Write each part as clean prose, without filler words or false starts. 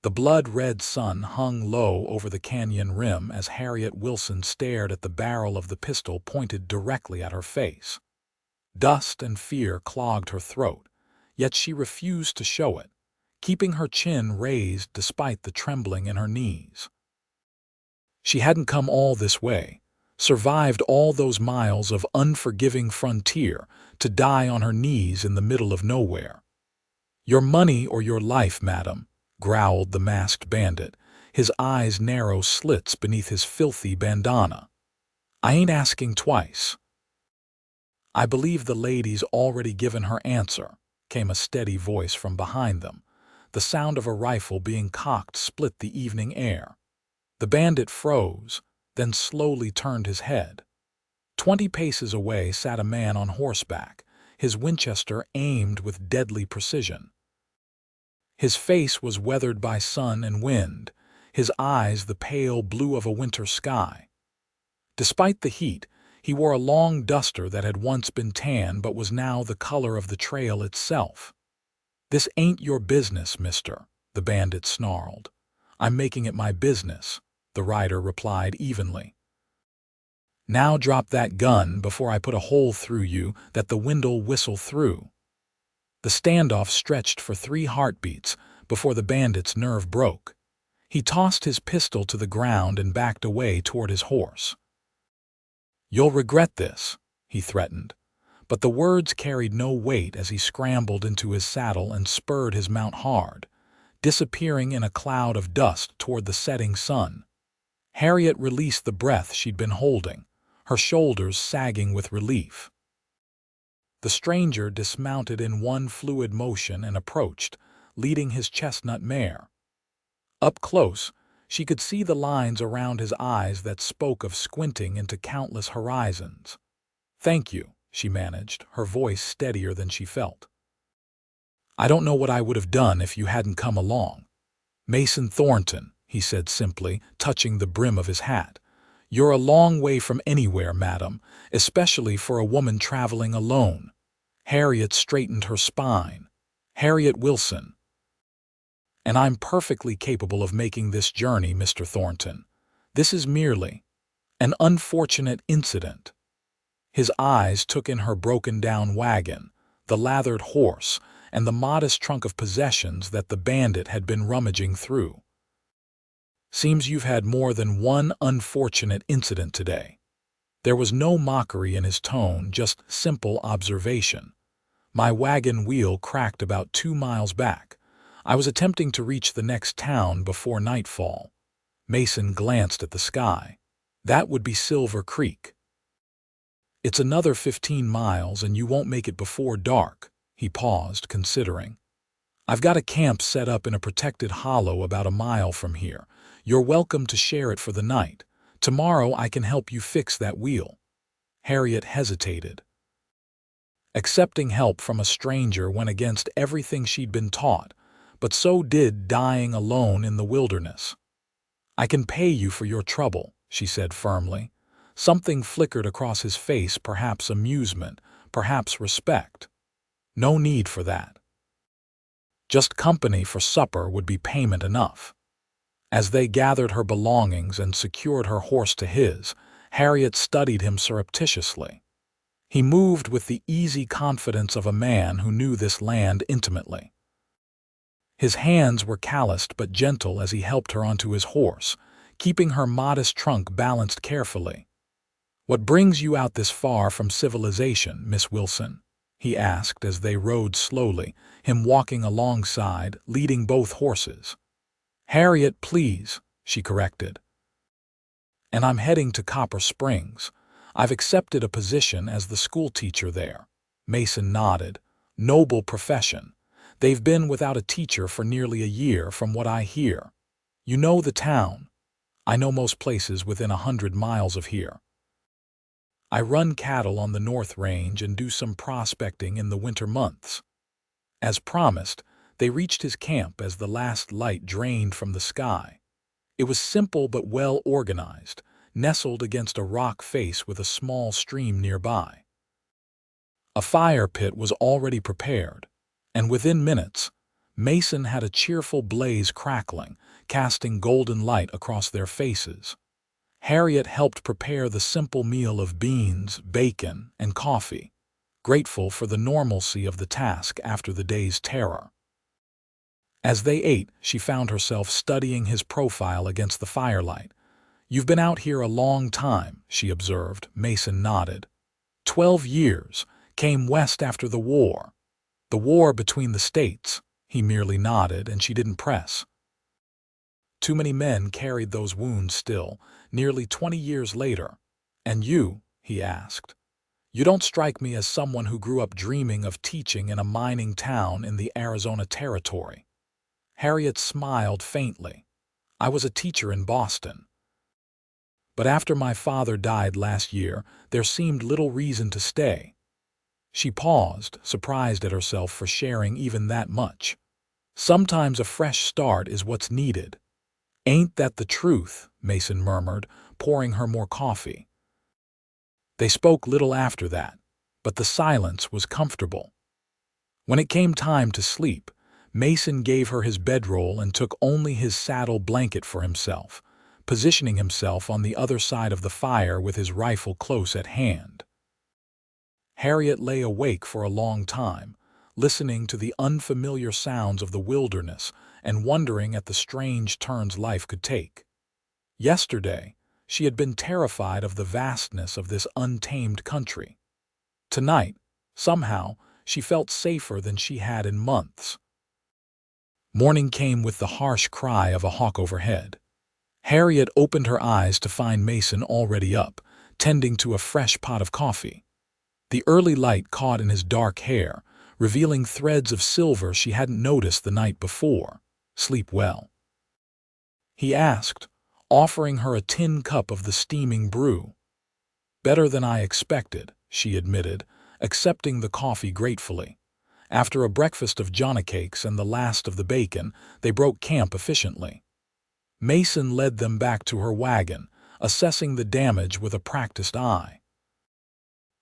The blood-red sun hung low over the canyon rim as Harriet Wilson stared at the barrel of the pistol pointed directly at her face. Dust and fear clogged her throat, yet she refused to show it, keeping her chin raised despite the trembling in her knees. She hadn't come all this way, survived all those miles of unforgiving frontier, to die on her knees in the middle of nowhere. "Your money or your life, madam," growled the masked bandit, his eyes narrow slits beneath his filthy bandana. "I ain't asking twice." "I believe the lady's already given her answer," came a steady voice from behind them. The sound of a rifle being cocked split the evening air. The bandit froze, then slowly turned his head. 20 paces away sat a man on horseback, his Winchester aimed with deadly precision. His face was weathered by sun and wind, his eyes the pale blue of a winter sky. Despite the heat, he wore a long duster that had once been tan but was now the color of the trail itself. "This ain't your business, mister," the bandit snarled. "I'm making it my business," the rider replied evenly. "Now drop that gun before I put a hole through you that the wind'll whistle through." The standoff stretched for 3 heartbeats before the bandit's nerve broke. He tossed his pistol to the ground and backed away toward his horse. "You'll regret this," he threatened, but the words carried no weight as he scrambled into his saddle and spurred his mount hard, disappearing in a cloud of dust toward the setting sun. Harriet released the breath she'd been holding, her shoulders sagging with relief. The stranger dismounted in one fluid motion and approached, leading his chestnut mare. Up close, she could see the lines around his eyes that spoke of squinting into countless horizons. "Thank you," she managed, her voice steadier than she felt. "I don't know what I would have done if you hadn't come along." "Mason Thornton," he said simply, touching the brim of his hat. "You're a long way from anywhere, madam, especially for a woman traveling alone." Harriet straightened her spine. "Harriet Wilson." "And I'm perfectly capable of making this journey, Mr. Thornton. This is merely an unfortunate incident." His eyes took in her broken-down wagon, the lathered horse, and the modest trunk of possessions that the bandit had been rummaging through. "Seems you've had more than one unfortunate incident today." There was no mockery in his tone, just simple observation. "My wagon wheel cracked about 2 miles back. I was attempting to reach the next town before nightfall." Mason glanced at the sky. "That would be Silver Creek." "It's another 15 miles and you won't make it before dark." He paused, considering. "I've got a camp set up in a protected hollow about a mile from here. You're welcome to share it for the night. Tomorrow I can help you fix that wheel." Harriet hesitated. Accepting help from a stranger went against everything she'd been taught, but so did dying alone in the wilderness. "I can pay you for your trouble," she said firmly. Something flickered across his face, perhaps amusement, perhaps respect. "No need for that. Just company for supper would be payment enough." As they gathered her belongings and secured her horse to his, Harriet studied him surreptitiously. He moved with the easy confidence of a man who knew this land intimately. His hands were calloused but gentle as he helped her onto his horse, keeping her modest trunk balanced carefully. "What brings you out this far from civilization, Miss Wilson?" he asked as they rode slowly, him walking alongside, leading both horses. "Harriet, please," she corrected. "And I'm heading to Copper Springs. I've accepted a position as the schoolteacher there." Mason nodded. "Noble profession. They've been without a teacher for nearly a year, from what I hear. You know the town?" "I know most places within 100 miles of here. I run cattle on the North Range and do some prospecting in the winter months." As promised, they reached his camp as the last light drained from the sky. It was simple but well organized, nestled against a rock face with a small stream nearby. A fire pit was already prepared, and within minutes, Mason had a cheerful blaze crackling, casting golden light across their faces. Harriet helped prepare the simple meal of beans, bacon, and coffee, grateful for the normalcy of the task after the day's terror. As they ate, she found herself studying his profile against the firelight. "You've been out here a long time," she observed. Mason nodded. 12 years. Came west after the war. The war between the states." He merely nodded, and she didn't press. Too many men carried those wounds still, nearly 20 years later. "And you?" he asked. "You don't strike me as someone who grew up dreaming of teaching in a mining town in the Arizona Territory." Harriet smiled faintly. "I was a teacher in Boston. But after my father died last year, there seemed little reason to stay." She paused, surprised at herself for sharing even that much. "Sometimes a fresh start is what's needed." "Ain't that the truth?" Mason murmured, pouring her more coffee. They spoke little after that, but the silence was comfortable. When it came time to sleep, Mason gave her his bedroll and took only his saddle blanket for himself, positioning himself on the other side of the fire with his rifle close at hand. Harriet lay awake for a long time, listening to the unfamiliar sounds of the wilderness and wondering at the strange turns life could take. Yesterday, she had been terrified of the vastness of this untamed country. Tonight, somehow, she felt safer than she had in months. Morning came with the harsh cry of a hawk overhead. Harriet opened her eyes to find Mason already up, tending to a fresh pot of coffee. The early light caught in his dark hair, revealing threads of silver she hadn't noticed the night before. "Sleep well?" he asked, offering her a tin cup of the steaming brew. "Better than I expected," she admitted, accepting the coffee gratefully. After a breakfast of johnnycakes and the last of the bacon, they broke camp efficiently. Mason led them back to her wagon, assessing the damage with a practiced eye.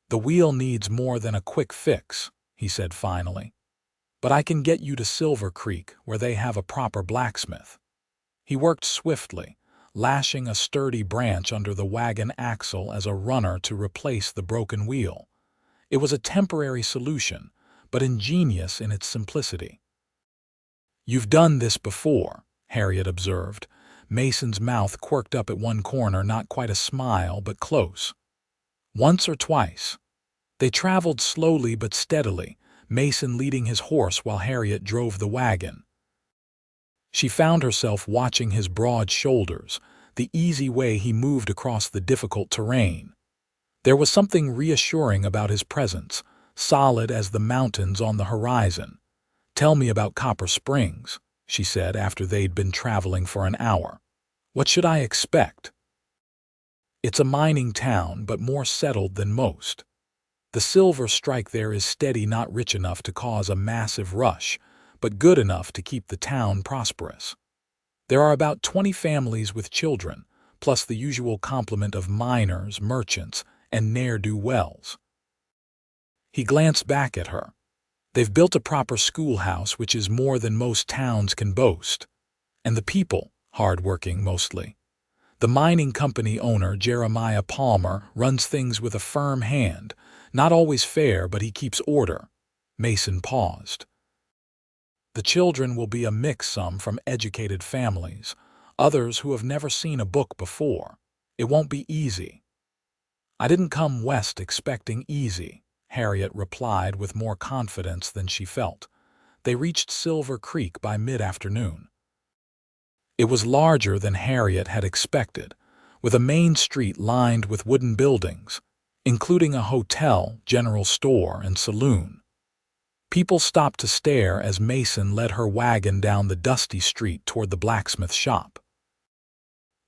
"The wheel needs more than a quick fix," he said finally. "But I can get you to Silver Creek, where they have a proper blacksmith." He worked swiftly, lashing a sturdy branch under the wagon axle as a runner to replace the broken wheel. It was a temporary solution, but ingenious in its simplicity. "You've done this before," Harriet observed. Mason's mouth quirked up at one corner, not quite a smile, but close. "Once or twice." They traveled slowly but steadily, Mason leading his horse while Harriet drove the wagon. She found herself watching his broad shoulders, the easy way he moved across the difficult terrain. There was something reassuring about his presence, solid as the mountains on the horizon. "Tell me about Copper Springs," she said after they'd been traveling for an hour. "What should I expect?" "It's a mining town, but more settled than most. The silver strike there is steady, not rich enough to cause a massive rush, but good enough to keep the town prosperous. There are about 20 families with children, plus the usual complement of miners, merchants, and ne'er-do-wells." He glanced back at her. "They've built a proper schoolhouse, which is more than most towns can boast. And the people, hard-working mostly. The mining company owner, Jeremiah Palmer, runs things with a firm hand. Not always fair, but he keeps order." Mason paused. "The children will be a mix, some from educated families, others who have never seen a book before. It won't be easy." "I didn't come west expecting easy," Harriet replied with more confidence than she felt. They reached Silver Creek by mid-afternoon. It was larger than Harriet had expected, with a main street lined with wooden buildings, including a hotel, general store, and saloon. People stopped to stare as Mason led her wagon down the dusty street toward the blacksmith shop.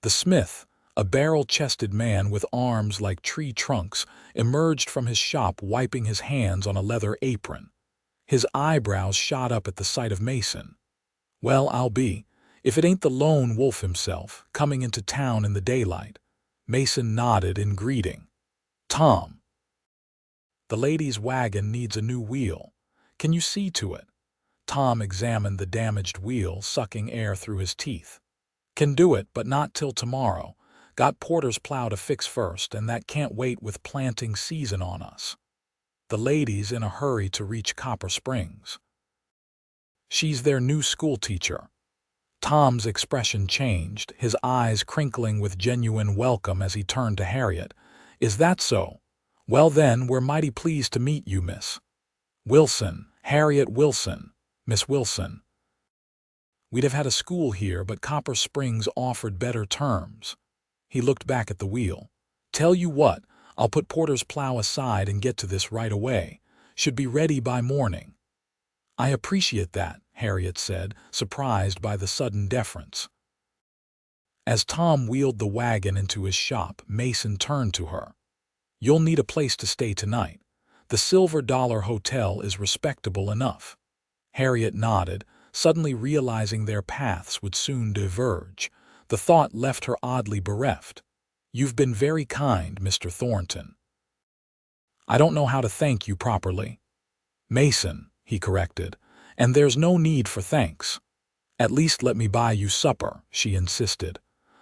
The smith, a barrel-chested man with arms like tree trunks, emerged from his shop wiping his hands on a leather apron. His eyebrows shot up at the sight of Mason. "Well, I'll be, if it ain't the lone wolf himself, coming into town in the daylight." Mason nodded in greeting. "Tom, the lady's wagon needs a new wheel. Can you see to it?" Tom examined the damaged wheel, sucking air through his teeth. "Can do it, but not till tomorrow. Got Porter's plow to fix first, and that can't wait with planting season on us. The lady's in a hurry to reach Copper Springs. She's their new school teacher." Tom's expression changed, his eyes crinkling with genuine welcome as he turned to Harriet. "Is that so? Well then, we're mighty pleased to meet you, Miss Wilson, Harriet Wilson, Miss Wilson. We'd have had a school here, but Copper Springs offered better terms." He looked back at the wheel. "Tell you what, I'll put Porter's plow aside and get to this right away. Should be ready by morning." "I appreciate that," Harriet said, surprised by the sudden deference. As Tom wheeled the wagon into his shop, Mason turned to her. "You'll need a place to stay tonight. The Silver Dollar Hotel is respectable enough." Harriet nodded, suddenly realizing their paths would soon diverge. The thought left her oddly bereft. "You've been very kind, Mr. Thornton." "I don't know how to thank you properly." "Mason," he corrected, "and there's no need for thanks." "At least let me buy you supper," she insisted.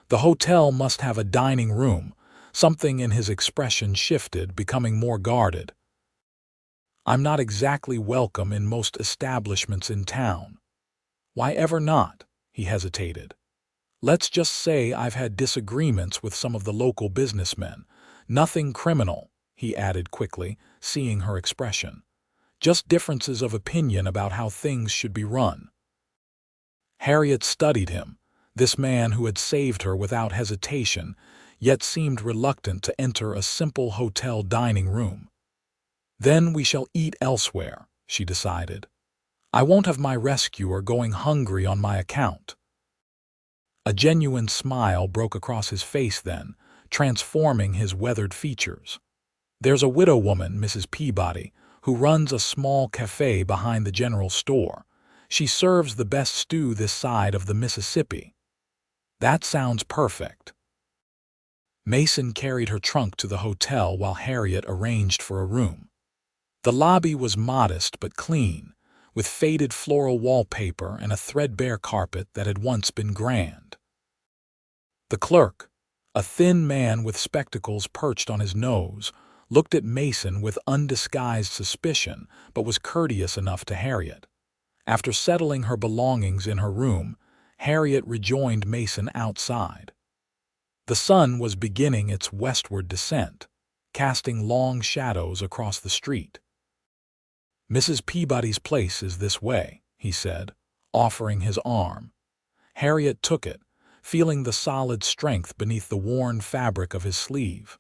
"The hotel must have a dining room." Something in his expression shifted, becoming more guarded. "I'm not exactly welcome in most establishments in town." "Why ever not?" he hesitated. "Let's just say I've had disagreements with some of the local businessmen. Nothing criminal," he added quickly, seeing her expression. "Just differences of opinion about how things should be run." Harriet studied him, this man who had saved her without hesitation, yet seemed reluctant to enter a simple hotel dining room. "Then we shall eat elsewhere," she decided. "I won't have my rescuer going hungry on my account." A genuine smile broke across his face then, transforming his weathered features. "There's a widow woman, Mrs. Peabody, who runs a small cafe behind the general store. She serves the best stew this side of the Mississippi." "That sounds perfect." Mason carried her trunk to the hotel while Harriet arranged for a room. The lobby was modest but clean, with faded floral wallpaper and a threadbare carpet that had once been grand. The clerk, a thin man with spectacles perched on his nose, looked at Mason with undisguised suspicion but was courteous enough to Harriet. After settling her belongings in her room, Harriet rejoined Mason outside. The sun was beginning its westward descent, casting long shadows across the street. "Mrs. Peabody's place is this way," he said, offering his arm. Harriet took it, feeling the solid strength beneath the worn fabric of his sleeve.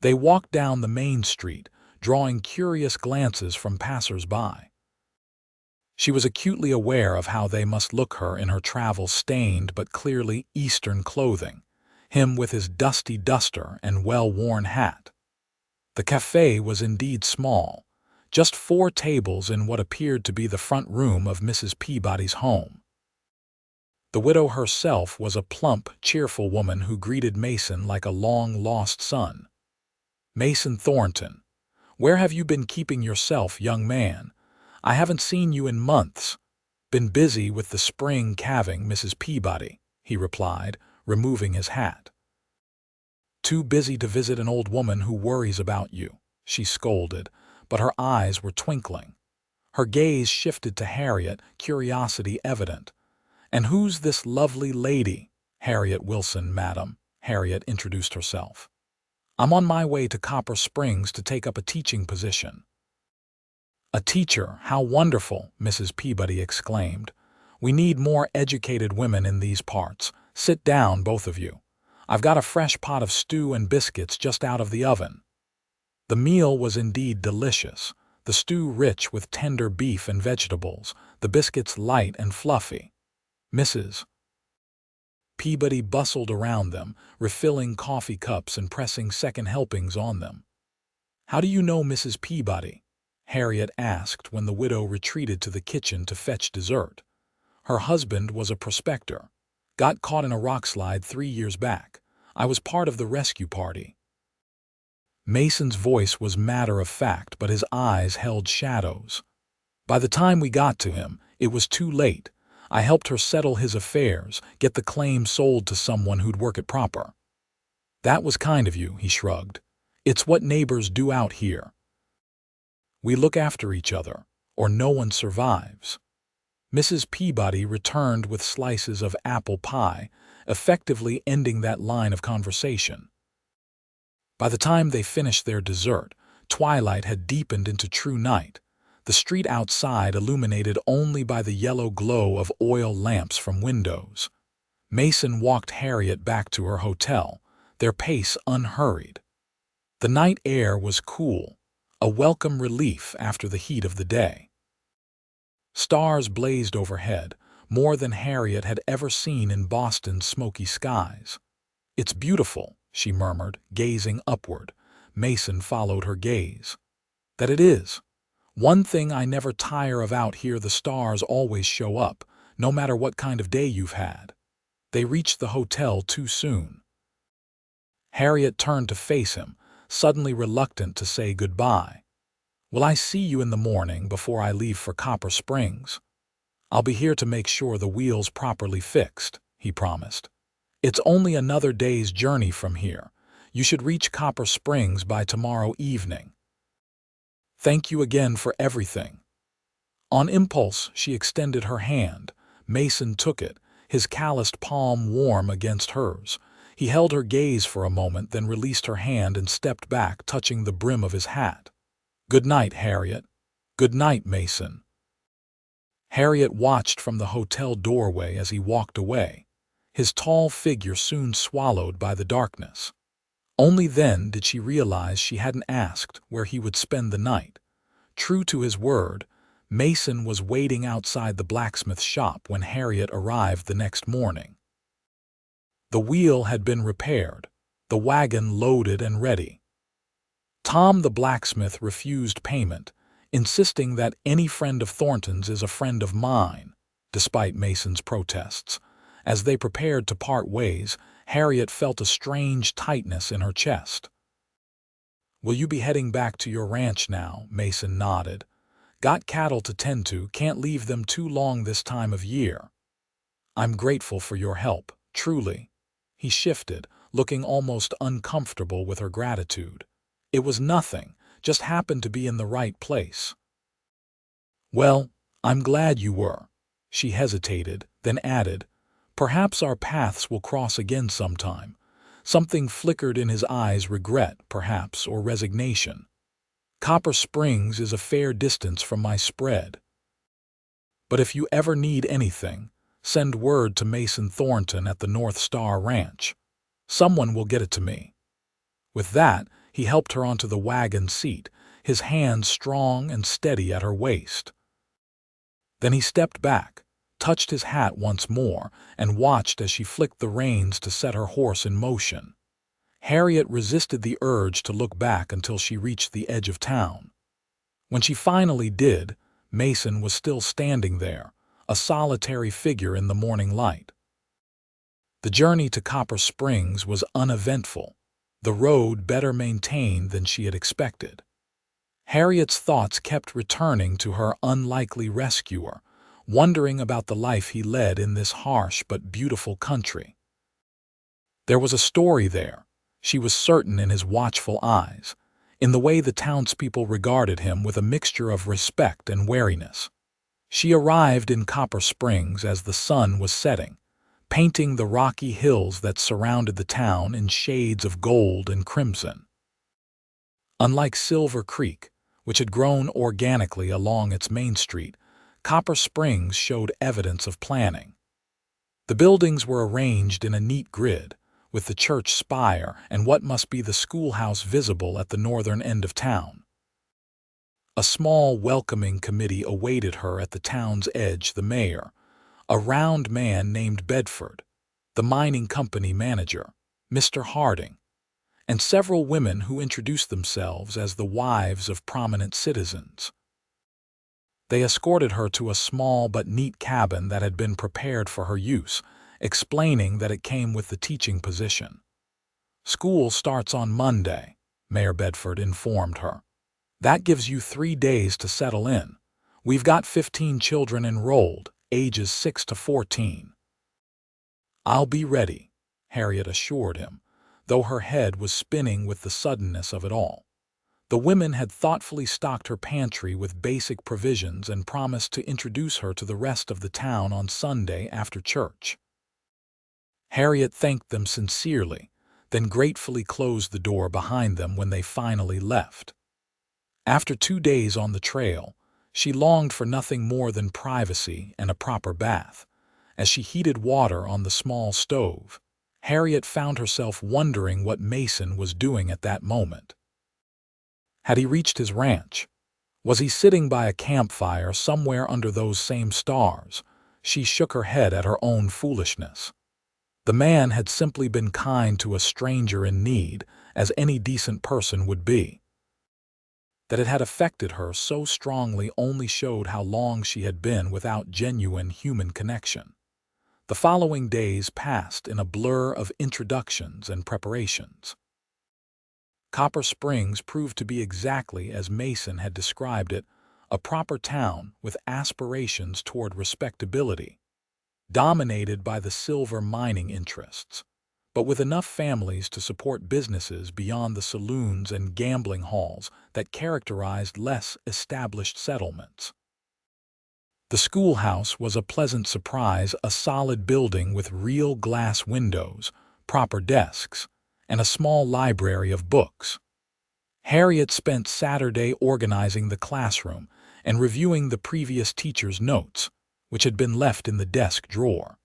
They walked down the main street, drawing curious glances from passers-by. She was acutely aware of how they must look her in her travel-stained but clearly Eastern clothing, him with his dusty duster and well-worn hat. The cafe was indeed small, just 4 tables in what appeared to be the front room of Mrs. Peabody's home. The widow herself was a plump, cheerful woman who greeted Mason like a long-lost son. "Mason Thornton, where have you been keeping yourself, young man? I haven't seen you in months." "Been busy with the spring calving, Mrs. Peabody," he replied, removing his hat. "Too busy to visit an old woman who worries about you," she scolded, but her eyes were twinkling. Her gaze shifted to Harriet, curiosity evident. "And who's this lovely lady?" "Harriet Wilson, madam," Harriet introduced herself. "I'm on my way to Copper Springs to take up a teaching position." "A teacher, how wonderful!" Mrs. Peabody exclaimed. "We need more educated women in these parts. Sit down, both of you. I've got a fresh pot of stew and biscuits just out of the oven." The meal was indeed delicious, the stew rich with tender beef and vegetables, the biscuits light and fluffy. Mrs. Peabody bustled around them, refilling coffee cups and pressing second helpings on them. "How do you know Mrs. Peabody?" Harriet asked when the widow retreated to the kitchen to fetch dessert. "Her husband was a prospector. Got caught in a rockslide 3 years back. I was part of the rescue party." Mason's voice was matter-of-fact, but his eyes held shadows. By the time we got to him, it was too late. I helped her settle his affairs, get the claim sold to someone who'd work it proper. That was kind of you, he shrugged. It's what neighbors do out here. We look after each other, or no one survives. Mrs. Peabody returned with slices of apple pie, effectively ending that line of conversation. By the time they finished their dessert, twilight had deepened into true night, the street outside illuminated only by the yellow glow of oil lamps from windows. Mason walked Harriet back to her hotel, their pace unhurried. The night air was cool, a welcome relief after the heat of the day. Stars blazed overhead, more than Harriet had ever seen in Boston's smoky skies. "It's beautiful," she murmured, gazing upward. Mason followed her gaze. "That it is. One thing I never tire of out here, the stars always show up, no matter what kind of day you've had." They reached the hotel too soon. Harriet turned to face him, suddenly reluctant to say goodbye. "Will I see you in the morning before I leave for Copper Springs?" "I'll be here to make sure the wheel's properly fixed," he promised. "It's only another day's journey from here. You should reach Copper Springs by tomorrow evening." "Thank you again for everything." On impulse, she extended her hand. Mason took it, his calloused palm warm against hers. He held her gaze for a moment, then released her hand and stepped back, touching the brim of his hat. "Good night, Harriet." "Good night, Mason." Harriet watched from the hotel doorway as he walked away, his tall figure soon swallowed by the darkness. Only then did she realize she hadn't asked where he would spend the night. True to his word, Mason was waiting outside the blacksmith shop when Harriet arrived the next morning. The wheel had been repaired, the wagon loaded and ready. Tom the blacksmith refused payment, insisting that any friend of Thornton's is a friend of mine, despite Mason's protests. As they prepared to part ways, Harriet felt a strange tightness in her chest. "Will you be heading back to your ranch now?" Mason nodded. "Got cattle to tend to, can't leave them too long this time of year." "I'm grateful for your help, truly." He shifted, looking almost uncomfortable with her gratitude. "It was nothing, just happened to be in the right place." "Well, I'm glad you were." She hesitated, then added, "Perhaps our paths will cross again sometime." Something flickered in his eyes, regret, perhaps, or resignation. "Copper Springs is a fair distance from my spread. But if you ever need anything, send word to Mason Thornton at the North Star Ranch. Someone will get it to me." With that, he helped her onto the wagon seat, his hands strong and steady at her waist. Then he stepped back, touched his hat once more, and watched as she flicked the reins to set her horse in motion. Harriet resisted the urge to look back until she reached the edge of town. When she finally did, Mason was still standing there, a solitary figure in the morning light. The journey to Copper Springs was uneventful, the road better maintained than she had expected. Harriet's thoughts kept returning to her unlikely rescuer, wondering about the life he led in this harsh but beautiful country. There was a story there, she was certain, in his watchful eyes, in the way the townspeople regarded him with a mixture of respect and wariness. She arrived in Copper Springs as the sun was setting, painting the rocky hills that surrounded the town in shades of gold and crimson. Unlike Silver Creek, which had grown organically along its main street, Copper Springs showed evidence of planning. The buildings were arranged in a neat grid, with the church spire and what must be the schoolhouse visible at the northern end of town. A small welcoming committee awaited her at the town's edge: the mayor, a round man named Bedford, the mining company manager, Mr. Harding, and several women who introduced themselves as the wives of prominent citizens. They escorted her to a small but neat cabin that had been prepared for her use, explaining that it came with the teaching position. "School starts on Monday," Mayor Bedford informed her. "That gives you 3 days to settle in. We've got 15 children enrolled, ages 6 to 14. I'll be ready, Harriet assured him, though her head was spinning with the suddenness of it all. The women had thoughtfully stocked her pantry with basic provisions and promised to introduce her to the rest of the town on Sunday after church. Harriet thanked them sincerely, then gratefully closed the door behind them when they finally left. After 2 days on the trail, she longed for nothing more than privacy and a proper bath. As she heated water on the small stove, Harriet found herself wondering what Mason was doing at that moment. Had he reached his ranch? Was he sitting by a campfire somewhere under those same stars? She shook her head at her own foolishness. The man had simply been kind to a stranger in need, as any decent person would be. That it had affected her so strongly only showed how long she had been without genuine human connection. The following days passed in a blur of introductions and preparations. Copper Springs proved to be exactly as Mason had described it, a proper town with aspirations toward respectability, dominated by the silver mining interests, but with enough families to support businesses beyond the saloons and gambling halls that characterized less established settlements. The schoolhouse was a pleasant surprise, a solid building with real glass windows, proper desks, and a small library of books. Harriet spent Saturday organizing the classroom and reviewing the previous teacher's notes, which had been left in the desk drawer.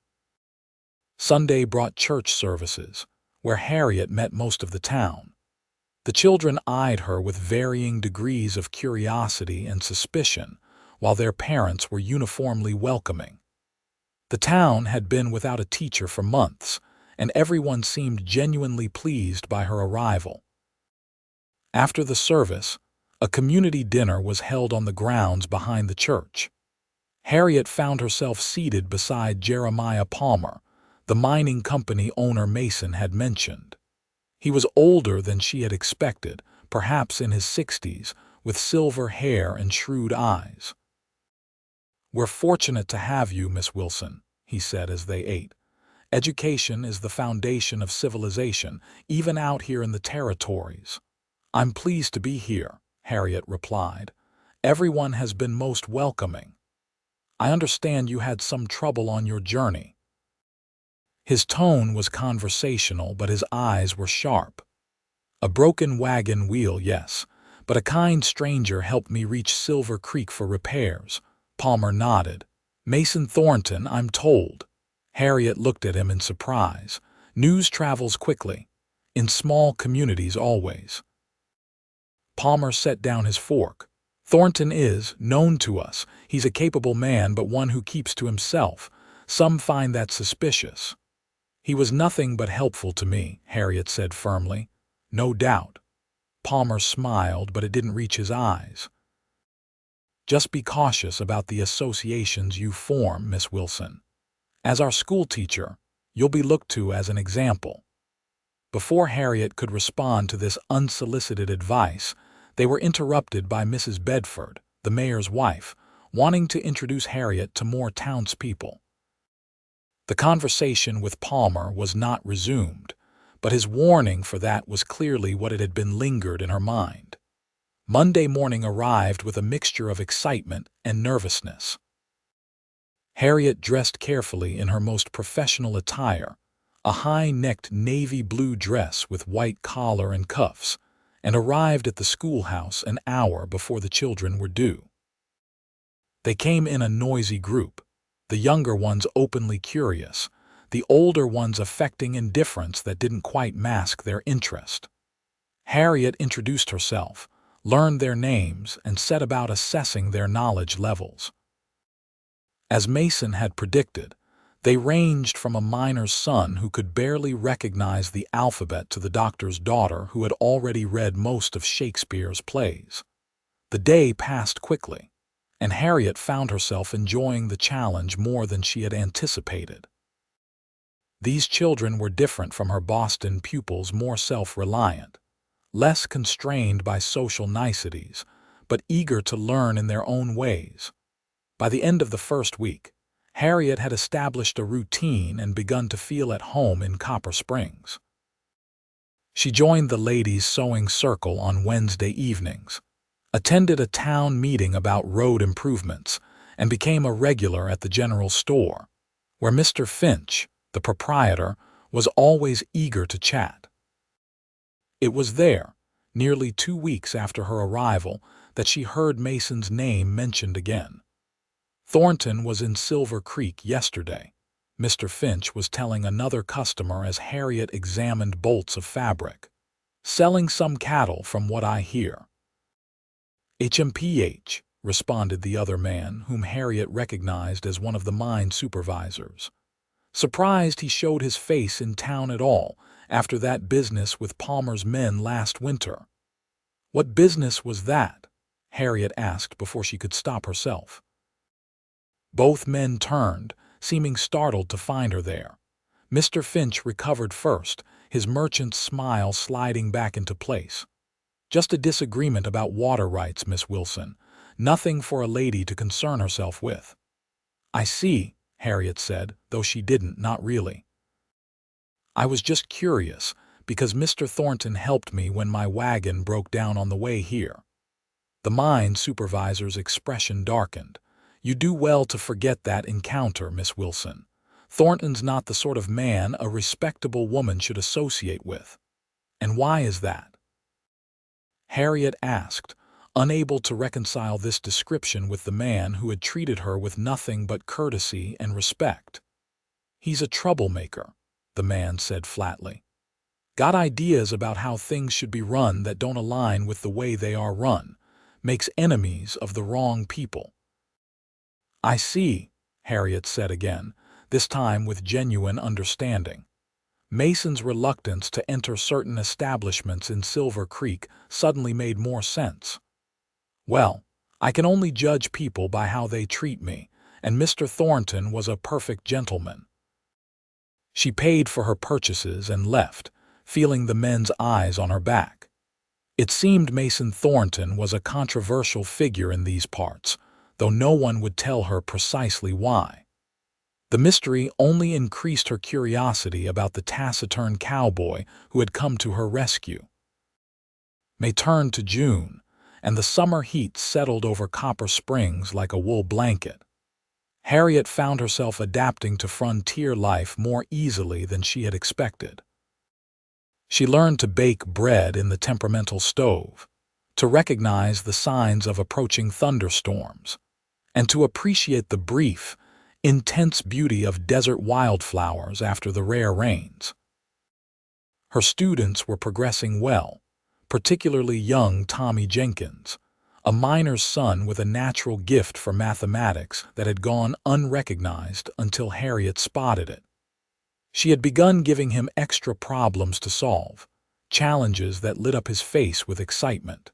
Sunday brought church services, where Harriet met most of the town. The children eyed her with varying degrees of curiosity and suspicion, while their parents were uniformly welcoming. The town had been without a teacher for months, and everyone seemed genuinely pleased by her arrival. After the service, a community dinner was held on the grounds behind the church. Harriet found herself seated beside Jeremiah Palmer, the mining company owner Mason had mentioned. He was older than she had expected, perhaps in his 60s, with silver hair and shrewd eyes. "We're fortunate to have you, Miss Wilson," he said as they ate. "Education is the foundation of civilization, even out here in the territories." "I'm pleased to be here," Harriet replied. "Everyone has been most welcoming. I understand you had some trouble on your journey." His tone was conversational, but his eyes were sharp. "A broken wagon wheel, yes, but a kind stranger helped me reach Silver Creek for repairs." Palmer nodded. "Mason Thornton, I'm told." Harriet looked at him in surprise. "News travels quickly. In small communities always." Palmer set down his fork. "Thornton is known to us. He's a capable man, but one who keeps to himself. Some find that suspicious." "He was nothing but helpful to me," Harriet said firmly. "No doubt." Palmer smiled, but it didn't reach his eyes. "Just be cautious about the associations you form, Miss Wilson. As our school teacher, you'll be looked to as an example." Before Harriet could respond to this unsolicited advice, they were interrupted by Mrs. Bedford, the mayor's wife, wanting to introduce Harriet to more townspeople. The conversation with Palmer was not resumed, but his warning for that was clearly what it had been lingered in her mind. Monday morning arrived with a mixture of excitement and nervousness. Harriet dressed carefully in her most professional attire, a high-necked navy blue dress with white collar and cuffs, and arrived at the schoolhouse an hour before the children were due. They came in a noisy group, the younger ones openly curious, the older ones affecting indifference that didn't quite mask their interest. Harriet introduced herself, learned their names, and set about assessing their knowledge levels. As Mason had predicted, they ranged from a miner's son who could barely recognize the alphabet to the doctor's daughter who had already read most of Shakespeare's plays. The day passed quickly, and Harriet found herself enjoying the challenge more than she had anticipated. These children were different from her Boston pupils, more self-reliant, less constrained by social niceties, but eager to learn in their own ways. By the end of the first week, Harriet had established a routine and begun to feel at home in Copper Springs. She joined the ladies' sewing circle on Wednesday evenings, attended a town meeting about road improvements, and became a regular at the general store, where Mr. Finch, the proprietor, was always eager to chat. It was there, nearly 2 weeks after her arrival, that she heard Mason's name mentioned again. Thornton was in Silver Creek yesterday, Mr. Finch was telling another customer as Harriet examined bolts of fabric. Selling some cattle from what I hear. HMPH, responded the other man, whom Harriet recognized as one of the mine supervisors. Surprised he showed his face in town at all after that business with Palmer's men last winter. What business was that? Harriet asked before she could stop herself. Both men turned, seeming startled to find her there. Mr. Finch recovered first, his merchant's smile sliding back into place. Just a disagreement about water rights, Miss Wilson. Nothing for a lady to concern herself with. I see, Harriet said, though she didn't, not really. I was just curious, because Mr. Thornton helped me when my wagon broke down on the way here. The mine supervisor's expression darkened. You do well to forget that encounter, Miss Wilson. Thornton's not the sort of man a respectable woman should associate with. And why is that? Harriet asked, unable to reconcile this description with the man who had treated her with nothing but courtesy and respect. He's a troublemaker, the man said flatly. Got ideas about how things should be run that don't align with the way they are run. Makes enemies of the wrong people. I see, Harriet said again, this time with genuine understanding. Mason's reluctance to enter certain establishments in Silver Creek suddenly made more sense. Well, I can only judge people by how they treat me, and Mr. Thornton was a perfect gentleman. She paid for her purchases and left, feeling the men's eyes on her back. It seemed Mason Thornton was a controversial figure in these parts, though no one would tell her precisely why. The mystery only increased her curiosity about the taciturn cowboy who had come to her rescue. May turned to June, and the summer heat settled over Copper Springs like a wool blanket. Harriet found herself adapting to frontier life more easily than she had expected. She learned to bake bread in the temperamental stove, to recognize the signs of approaching thunderstorms, and to appreciate the brief, intense beauty of desert wildflowers after the rare rains. Her students were progressing well, particularly young Tommy Jenkins, a miner's son with a natural gift for mathematics that had gone unrecognized until Harriet spotted it. She had begun giving him extra problems to solve, challenges that lit up his face with excitement.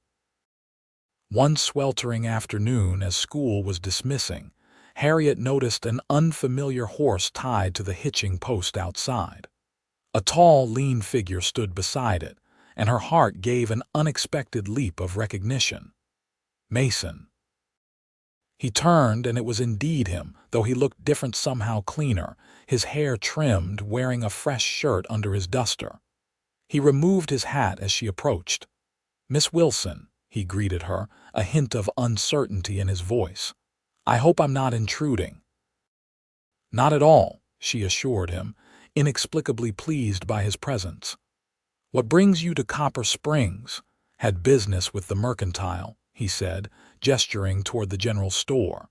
One sweltering afternoon as school was dismissing, Harriet noticed an unfamiliar horse tied to the hitching post outside. A tall, lean figure stood beside it, and her heart gave an unexpected leap of recognition. Mason. He turned, and it was indeed him, though he looked different, somehow cleaner, his hair trimmed, wearing a fresh shirt under his duster. He removed his hat as she approached. Miss Wilson, he greeted her, a hint of uncertainty in his voice. I hope I'm not intruding. Not at all, she assured him, inexplicably pleased by his presence. What brings you to Copper Springs? Had business with the mercantile, he said, gesturing toward the general store.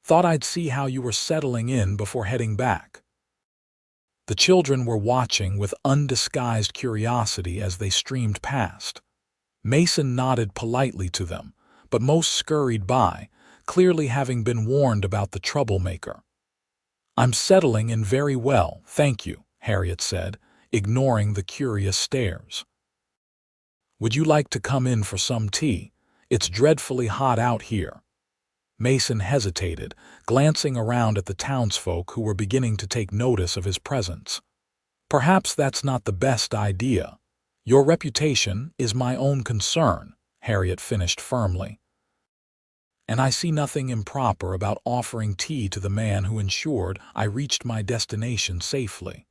Thought I'd see how you were settling in before heading back. The children were watching with undisguised curiosity as they streamed past. Mason nodded politely to them, but most scurried by, clearly having been warned about the troublemaker. I'm settling in very well, thank you, Harriet said, ignoring the curious stares. Would you like to come in for some tea? It's dreadfully hot out here. Mason hesitated, glancing around at the townsfolk who were beginning to take notice of his presence. Perhaps that's not the best idea. Your reputation is my own concern, Harriet finished firmly. And I see nothing improper about offering tea to the man who ensured I reached my destination safely.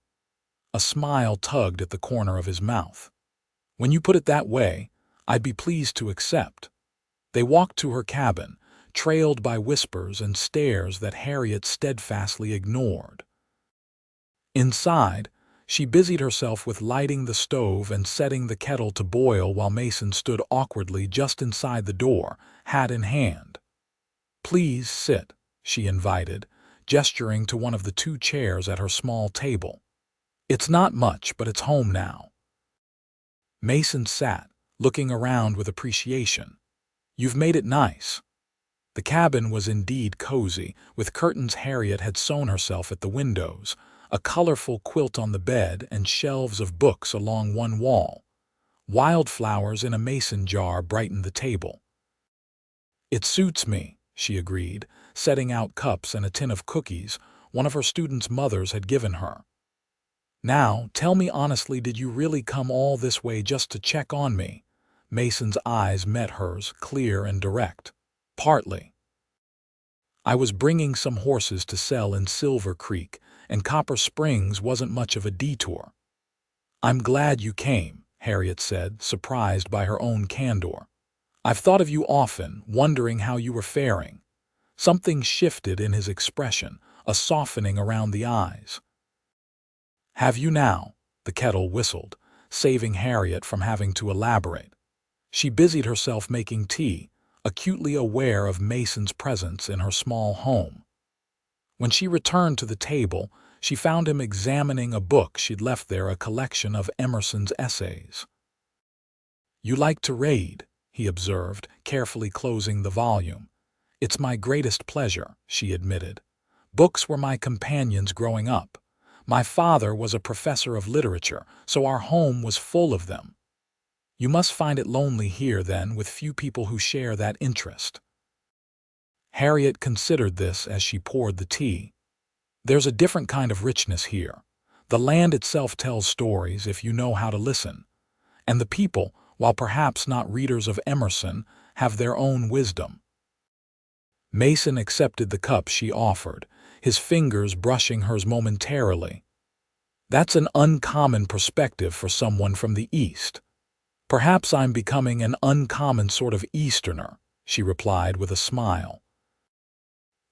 A smile tugged at the corner of his mouth. When you put it that way, I'd be pleased to accept. They walked to her cabin, trailed by whispers and stares that Harriet steadfastly ignored. Inside, she busied herself with lighting the stove and setting the kettle to boil while Mason stood awkwardly just inside the door, hat in hand. "Please sit," she invited, gesturing to one of the two chairs at her small table. "It's not much, but it's home now." Mason sat, looking around with appreciation. "You've made it nice." The cabin was indeed cozy, with curtains Harriet had sewn herself at the windows, a colorful quilt on the bed, and shelves of books along one wall. Wildflowers in a mason jar brightened the table. "It suits me," she agreed, setting out cups and a tin of cookies one of her students' mothers had given her. "Now, tell me honestly, did you really come all this way just to check on me?" Mason's eyes met hers, clear and direct. "Partly. I was bringing some horses to sell in Silver Creek, and Copper Springs wasn't much of a detour." "I'm glad you came," Harriet said, surprised by her own candor. "I've thought of you often, wondering how you were faring." Something shifted in his expression, a softening around the eyes. "Have you now?" The kettle whistled, saving Harriet from having to elaborate. She busied herself making tea, acutely aware of Mason's presence in her small home. When she returned to the table, she found him examining a book she'd left there, a collection of Emerson's essays. "You like to read," he observed, carefully closing the volume. "It's my greatest pleasure," she admitted. "Books were my companions growing up. My father was a professor of literature, so our home was full of them." "You must find it lonely here, then, with few people who share that interest." Harriet considered this as she poured the tea. "There's a different kind of richness here. The land itself tells stories if you know how to listen. And the people, while perhaps not readers of Emerson, have their own wisdom." Mason accepted the cup she offered, his fingers brushing hers momentarily. "That's an uncommon perspective for someone from the East." "Perhaps I'm becoming an uncommon sort of Easterner," she replied with a smile.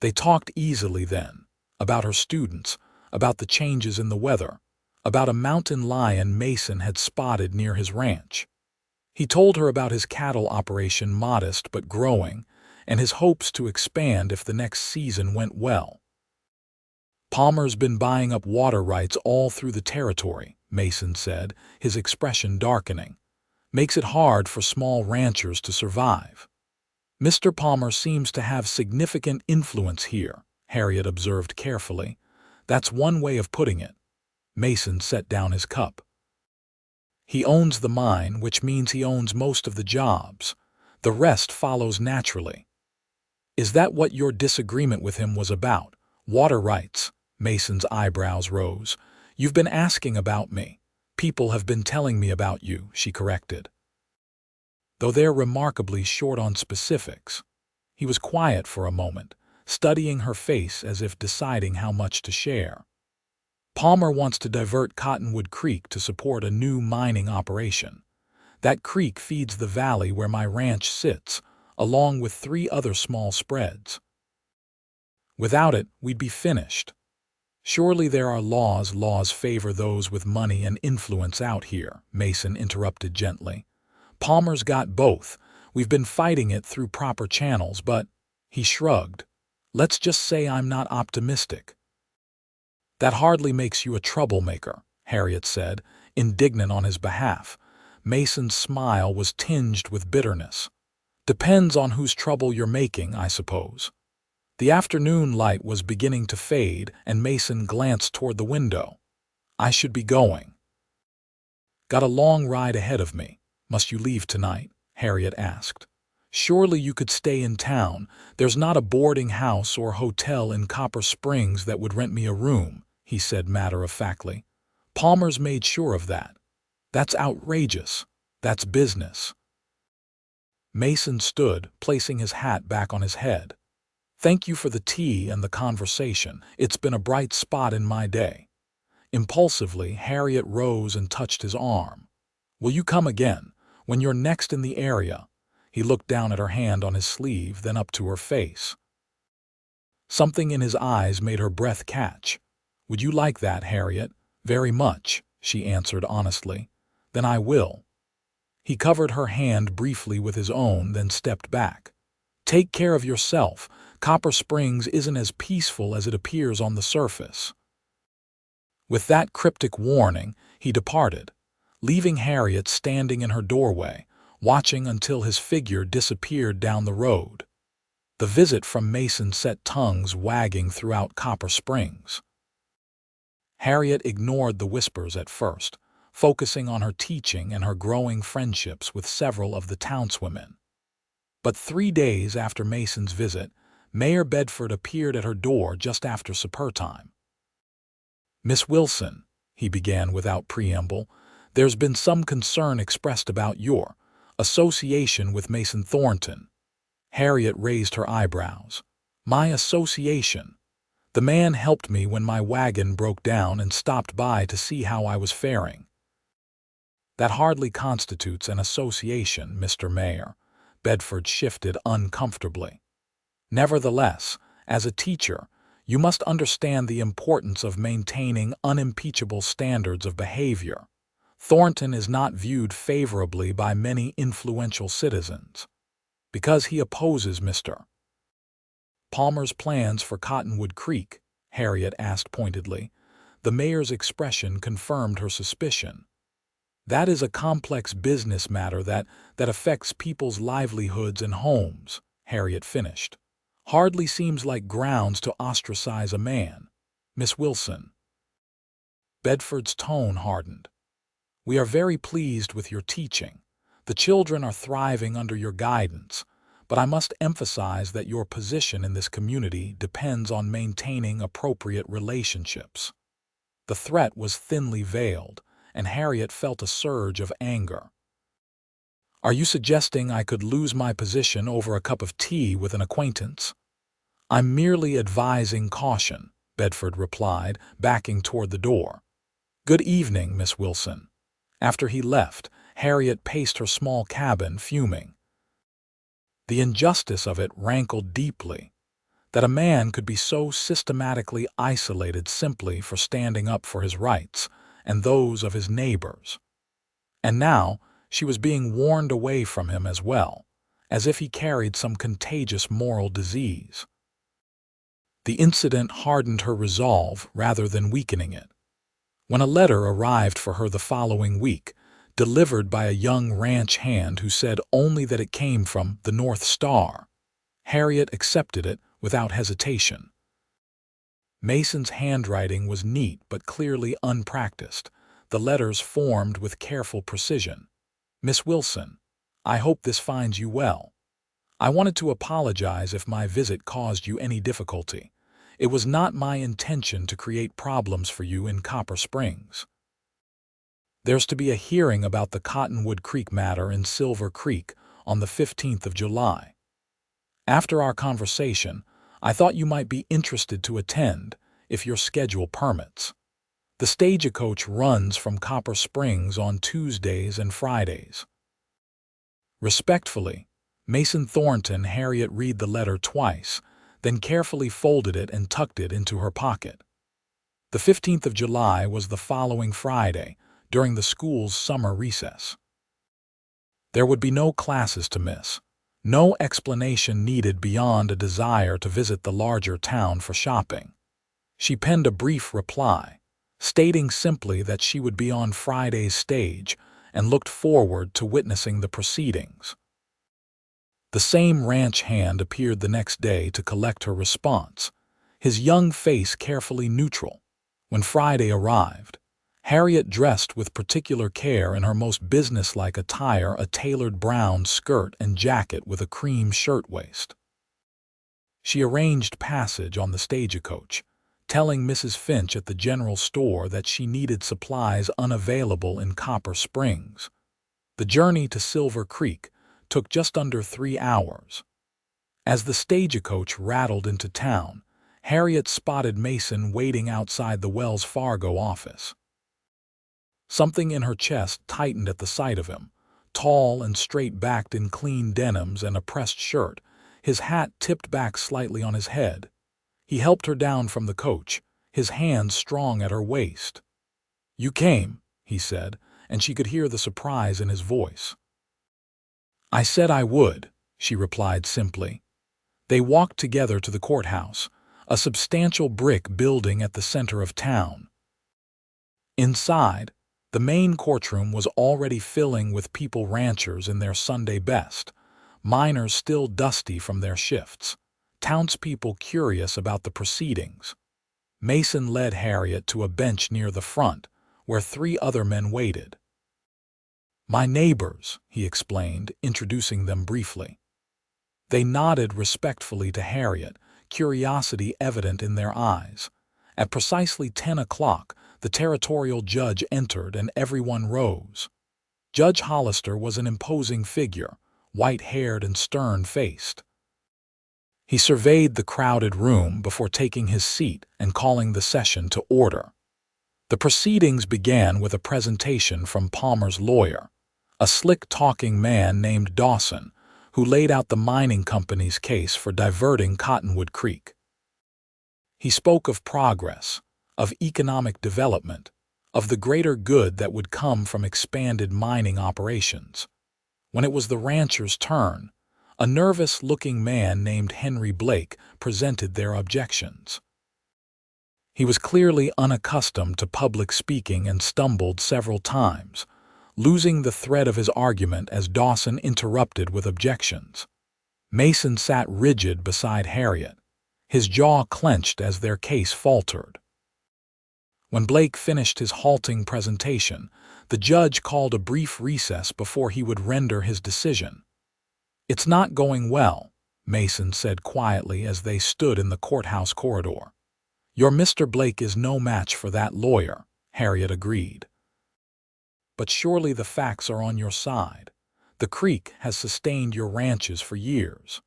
They talked easily then, about her students, about the changes in the weather, about a mountain lion Mason had spotted near his ranch. He told her about his cattle operation, modest but growing, and his hopes to expand if the next season went well. "Palmer's been buying up water rights all through the territory," Mason said, his expression darkening. "Makes it hard for small ranchers to survive." "Mr. Palmer seems to have significant influence here," Harriet observed carefully. "That's one way of putting it." Mason set down his cup. "He owns the mine, which means he owns most of the jobs. The rest follows naturally." "Is that what your disagreement with him was about? Water rights?" Mason's eyebrows rose. "You've been asking about me. People have been telling me about you," she corrected. "Though they're remarkably short on specifics." He was quiet for a moment, studying her face as if deciding how much to share. "Palmer wants to divert Cottonwood Creek to support a new mining operation. That creek feeds the valley where my ranch sits, along with 3 other small spreads. Without it, we'd be finished." "Surely there are laws." "Laws favor those with money and influence out here," Mason interrupted gently. "Palmer's got both. We've been fighting it through proper channels, but—" He shrugged. "Let's just say I'm not optimistic." "That hardly makes you a troublemaker," Harriet said, indignant on his behalf. Mason's smile was tinged with bitterness. "Depends on whose trouble you're making, I suppose." The afternoon light was beginning to fade, and Mason glanced toward the window. "I should be going." "Got a long ride ahead of me. Must you leave tonight?" Harriet asked. "Surely you could stay in town. There's not a boarding house or hotel in Copper Springs that would rent me a room," he said matter-of-factly. "Palmer's made sure of that." "That's outrageous. That's business." Mason stood, placing his hat back on his head. "Thank you for the tea and the conversation. It's been a bright spot in my day." Impulsively, Harriet rose and touched his arm. "Will you come again, when you're next in the area?" He looked down at her hand on his sleeve, then up to her face. Something in his eyes made her breath catch. "Would you like that, Harriet?" "Very much," she answered honestly. "Then I will." He covered her hand briefly with his own, then stepped back. "Take care of yourself. Copper Springs isn't as peaceful as it appears on the surface." With that cryptic warning, he departed, leaving Harriet standing in her doorway, watching until his figure disappeared down the road. The visit from Mason set tongues wagging throughout Copper Springs. Harriet ignored the whispers at first, focusing on her teaching and her growing friendships with several of the townswomen. But 3 days after Mason's visit, Mayor Bedford appeared at her door just after supper time. "Miss Wilson," he began without preamble, "there's been some concern expressed about your association with Mason Thornton." Harriet raised her eyebrows. "My association? The man helped me when my wagon broke down and stopped by to see how I was faring." "That hardly constitutes an association, Mr. Mayor." Bedford shifted uncomfortably. "Nevertheless, as a teacher, you must understand the importance of maintaining unimpeachable standards of behavior. Thornton is not viewed favorably by many influential citizens because he opposes Mr. Palmer's plans for Cottonwood Creek," Harriet asked pointedly. The mayor's expression confirmed her suspicion. "That is a complex business matter that affects people's livelihoods and homes," Harriet finished. "Hardly seems like grounds to ostracize a man, Miss Wilson." Bedford's tone hardened. "We are very pleased with your teaching. The children are thriving under your guidance, but I must emphasize that your position in this community depends on maintaining appropriate relationships." The threat was thinly veiled, and Harriet felt a surge of anger. "Are you suggesting I could lose my position over a cup of tea with an acquaintance?" "I'm merely advising caution," Bedford replied, backing toward the door. "Good evening, Miss Wilson." After he left, Harriet paced her small cabin, fuming. The injustice of it rankled deeply. That a man could be so systematically isolated simply for standing up for his rights and those of his neighbors. And now she was being warned away from him as well, as if he carried some contagious moral disease. The incident hardened her resolve rather than weakening it. When a letter arrived for her the following week, delivered by a young ranch hand who said only that it came from the North Star, Harriet accepted it without hesitation. Mason's handwriting was neat but clearly unpracticed, the letters formed with careful precision. "Miss Wilson, I hope this finds you well. I wanted to apologize if my visit caused you any difficulty. It was not my intention to create problems for you in Copper Springs. There's to be a hearing about the Cottonwood Creek matter in Silver Creek on the 15th of July. After our conversation, I thought you might be interested to attend, if your schedule permits. The stagecoach runs from Copper Springs on Tuesdays and Fridays." Respectfully, Mason Thornton. Harriet read the letter twice, then carefully folded it and tucked it into her pocket. The 15th of July was the following Friday, during the school's summer recess. There would be no classes to miss, no explanation needed beyond a desire to visit the larger town for shopping. She penned a brief reply, stating simply that she would be on Friday's stage and looked forward to witnessing the proceedings. The same ranch hand appeared the next day to collect her response, his young face carefully neutral. When Friday arrived, Harriet dressed with particular care in her most businesslike attire, a tailored brown skirt and jacket with a cream shirtwaist. She arranged passage on the stagecoach, telling Mrs. Finch at the general store that she needed supplies unavailable in Copper Springs. The journey to Silver Creek took just under 3 hours. As the stagecoach rattled into town, Harriet spotted Mason waiting outside the Wells Fargo office. Something in her chest tightened at the sight of him. Tall and straight-backed in clean denims and a pressed shirt, his hat tipped back slightly on his head. He helped her down from the coach, his hands strong at her waist. "You came," he said, and she could hear the surprise in his voice. "I said I would," she replied simply. They walked together to the courthouse, a substantial brick building at the center of town. Inside, the main courtroom was already filling with people ranchers in their Sunday best, miners still dusty from their shifts, townspeople curious about the proceedings. Mason led Harriet to a bench near the front, where 3 other men waited. "My neighbors," he explained, introducing them briefly. They nodded respectfully to Harriet, curiosity evident in their eyes. At precisely 10 o'clock, the territorial judge entered and everyone rose. Judge Hollister was an imposing figure, white-haired and stern-faced. He surveyed the crowded room before taking his seat and calling the session to order. The proceedings began with a presentation from Palmer's lawyer, a slick-talking man named Dawson, who laid out the mining company's case for diverting Cottonwood Creek. He spoke of progress, of economic development, of the greater good that would come from expanded mining operations. When it was the ranchers' turn, a nervous-looking man named Henry Blake presented their objections. He was clearly unaccustomed to public speaking and stumbled several times, losing the thread of his argument as Dawson interrupted with objections. Mason sat rigid beside Harriet, his jaw clenched as their case faltered. When Blake finished his halting presentation, the judge called a brief recess before he would render his decision. "It's not going well," Mason said quietly as they stood in the courthouse corridor. "Your Mr. Blake is no match for that lawyer," Harriet agreed. "But surely the facts are on your side. The creek has sustained your ranches for years."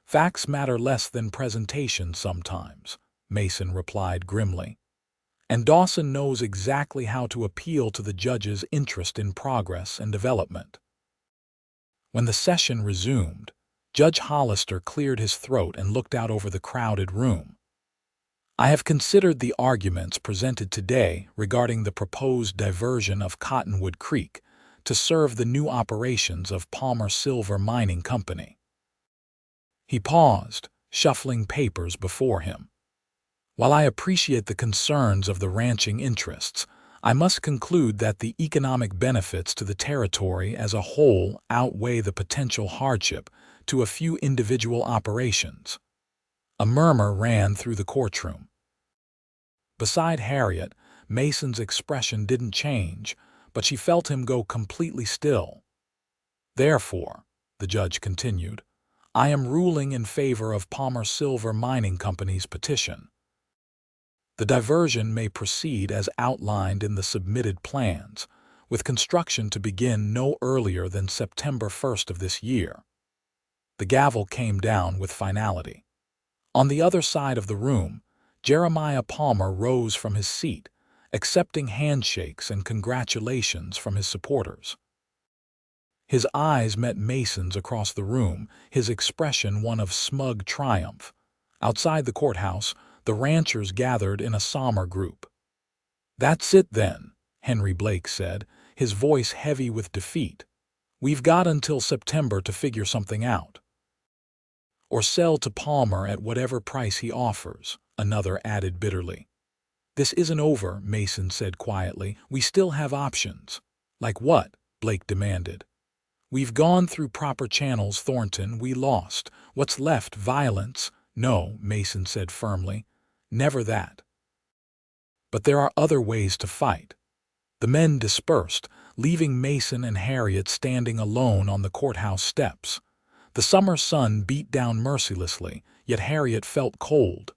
"Facts matter less than presentation sometimes," Mason replied grimly. "And Dawson knows exactly how to appeal to the judge's interest in progress and development." When the session resumed, Judge Hollister cleared his throat and looked out over the crowded room. "I have considered the arguments presented today regarding the proposed diversion of Cottonwood Creek to serve the new operations of Palmer Silver Mining Company." He paused, shuffling papers before him. "While I appreciate the concerns of the ranching interests, I must conclude that the economic benefits to the territory as a whole outweigh the potential hardship to a few individual operations." A murmur ran through the courtroom. Beside Harriet, Mason's expression didn't change, but she felt him go completely still. "Therefore," the judge continued, "I am ruling in favor of Palmer Silver Mining Company's petition. The diversion may proceed as outlined in the submitted plans, with construction to begin no earlier than September 1st of this year." The gavel came down with finality. On the other side of the room, Jeremiah Palmer rose from his seat, accepting handshakes and congratulations from his supporters. His eyes met Mason's across the room, his expression one of smug triumph. Outside the courthouse, the ranchers gathered in a somber group. "That's it then," Henry Blake said, his voice heavy with defeat. "We've got until September to figure something out." "Or sell to Palmer at whatever price he offers," another added bitterly. "This isn't over," Mason said quietly. "We still have options." "Like what?" Blake demanded. "We've gone through proper channels, Thornton. We lost. What's left? Violence?" "No," Mason said firmly. "Never that. But there are other ways to fight." The men dispersed, leaving Mason and Harriet standing alone on the courthouse steps. The summer sun beat down mercilessly, yet Harriet felt cold.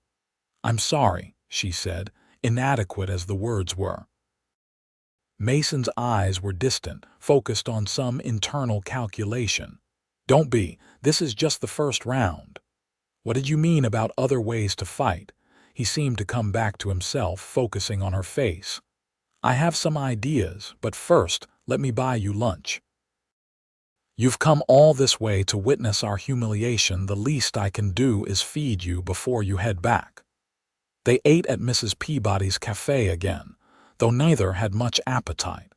"I'm sorry," she said, inadequate as the words were. Mason's eyes were distant, focused on some internal calculation. Don't be. This is just the first round. What did you mean about other ways to fight? He seemed to come back to himself, focusing on her face. I have some ideas, but first, let me buy you lunch. You've come all this way to witness our humiliation. The least I can do is feed you before you head back. They ate at Mrs. Peabody's cafe again, though neither had much appetite.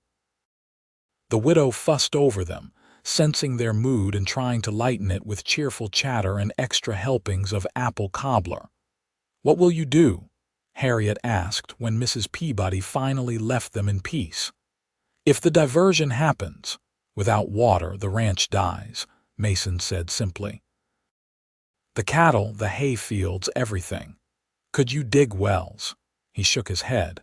The widow fussed over them, sensing their mood and trying to lighten it with cheerful chatter and extra helpings of apple cobbler. What will you do? Harriet asked when Mrs. Peabody finally left them in peace. If the diversion happens, without water the ranch dies, Mason said simply. The cattle, the hay fields, everything. Could you dig wells? He shook his head.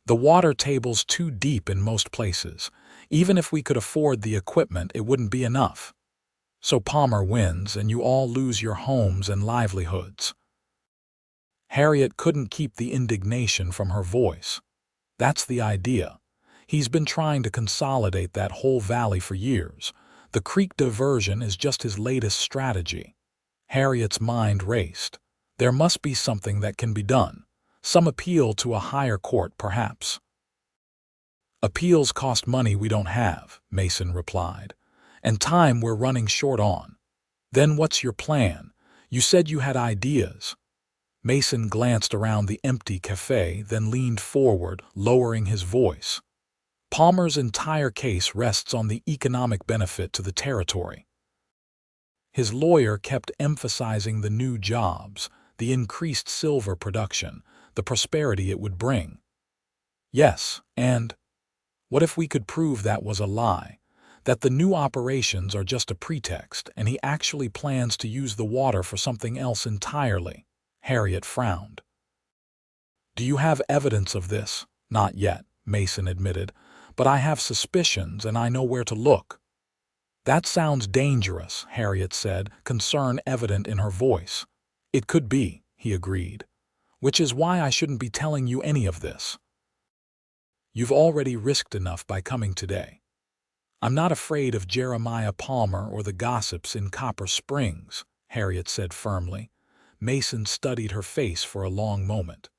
The water table's too deep in most places. Even if we could afford the equipment, it wouldn't be enough. So Palmer wins and you all lose your homes and livelihoods. Harriet couldn't keep the indignation from her voice. That's the idea. He's been trying to consolidate that whole valley for years. The creek diversion is just his latest strategy. Harriet's mind raced. There must be something that can be done. Some appeal to a higher court, perhaps. Appeals cost money we don't have, Mason replied, and time we're running short on. Then what's your plan? You said you had ideas. Mason glanced around the empty cafe, then leaned forward, lowering his voice. Palmer's entire case rests on the economic benefit to the territory. His lawyer kept emphasizing the new jobs, the increased silver production, the prosperity it would bring. Yes, and what if we could prove that was a lie, that the new operations are just a pretext and he actually plans to use the water for something else entirely? Harriet frowned. Do you have evidence of this? Not yet, Mason admitted, but I have suspicions and I know where to look. That sounds dangerous, Harriet said, concern evident in her voice. It could be, he agreed, which is why I shouldn't be telling you any of this. You've already risked enough by coming today. I'm not afraid of Jeremiah Palmer or the gossips in Copper Springs, Harriet said firmly. Mason studied her face for a long moment.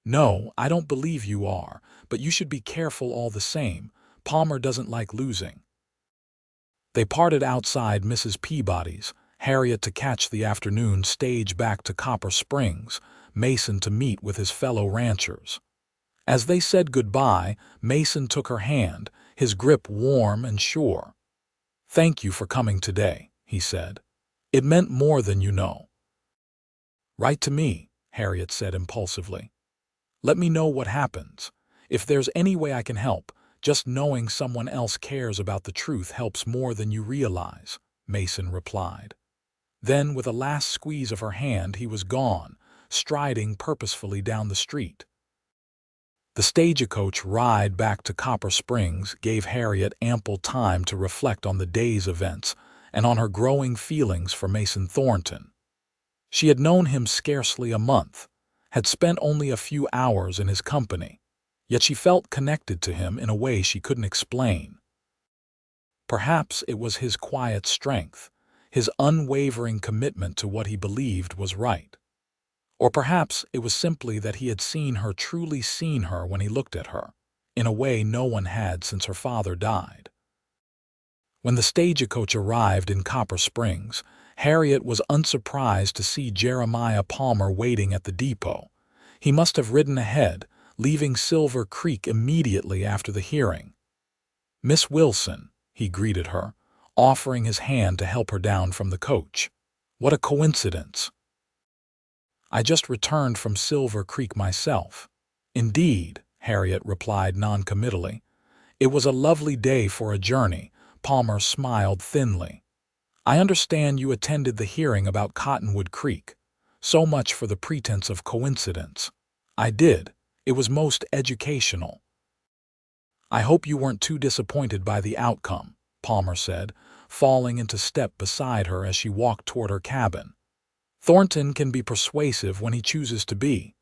No, I don't believe you are, but you should be careful all the same. Palmer doesn't like losing. They parted outside Mrs. Peabody's, Harriet to catch the afternoon stage back to Copper Springs, Mason to meet with his fellow ranchers. As they said goodbye, Mason took her hand, his grip warm and sure. Thank you for coming today, he said. It meant more than you know. Write to me, Harriet said impulsively. Let me know what happens. If there's any way I can help, just knowing someone else cares about the truth helps more than you realize, Mason replied. Then, with a last squeeze of her hand, he was gone, striding purposefully down the street. The stagecoach ride back to Copper Springs gave Harriet ample time to reflect on the day's events and on her growing feelings for Mason Thornton. She had known him scarcely a month, had spent only a few hours in his company, yet she felt connected to him in a way she couldn't explain. Perhaps it was his quiet strength, his unwavering commitment to what he believed was right. Or perhaps it was simply that he had truly seen her when he looked at her, in a way no one had since her father died. When the stagecoach arrived in Copper Springs, Harriet was unsurprised to see Jeremiah Palmer waiting at the depot. He must have ridden ahead, leaving Silver Creek immediately after the hearing. Miss Wilson, he greeted her, offering his hand to help her down from the coach. What a coincidence! I just returned from Silver Creek myself. Indeed, Harriet replied noncommittally. It was a lovely day for a journey. Palmer smiled thinly. I understand you attended the hearing about Cottonwood Creek. So much for the pretense of coincidence. I did. It was most educational. I hope you weren't too disappointed by the outcome, Palmer said, falling into step beside her as she walked toward her cabin. Thornton can be persuasive when he chooses to be.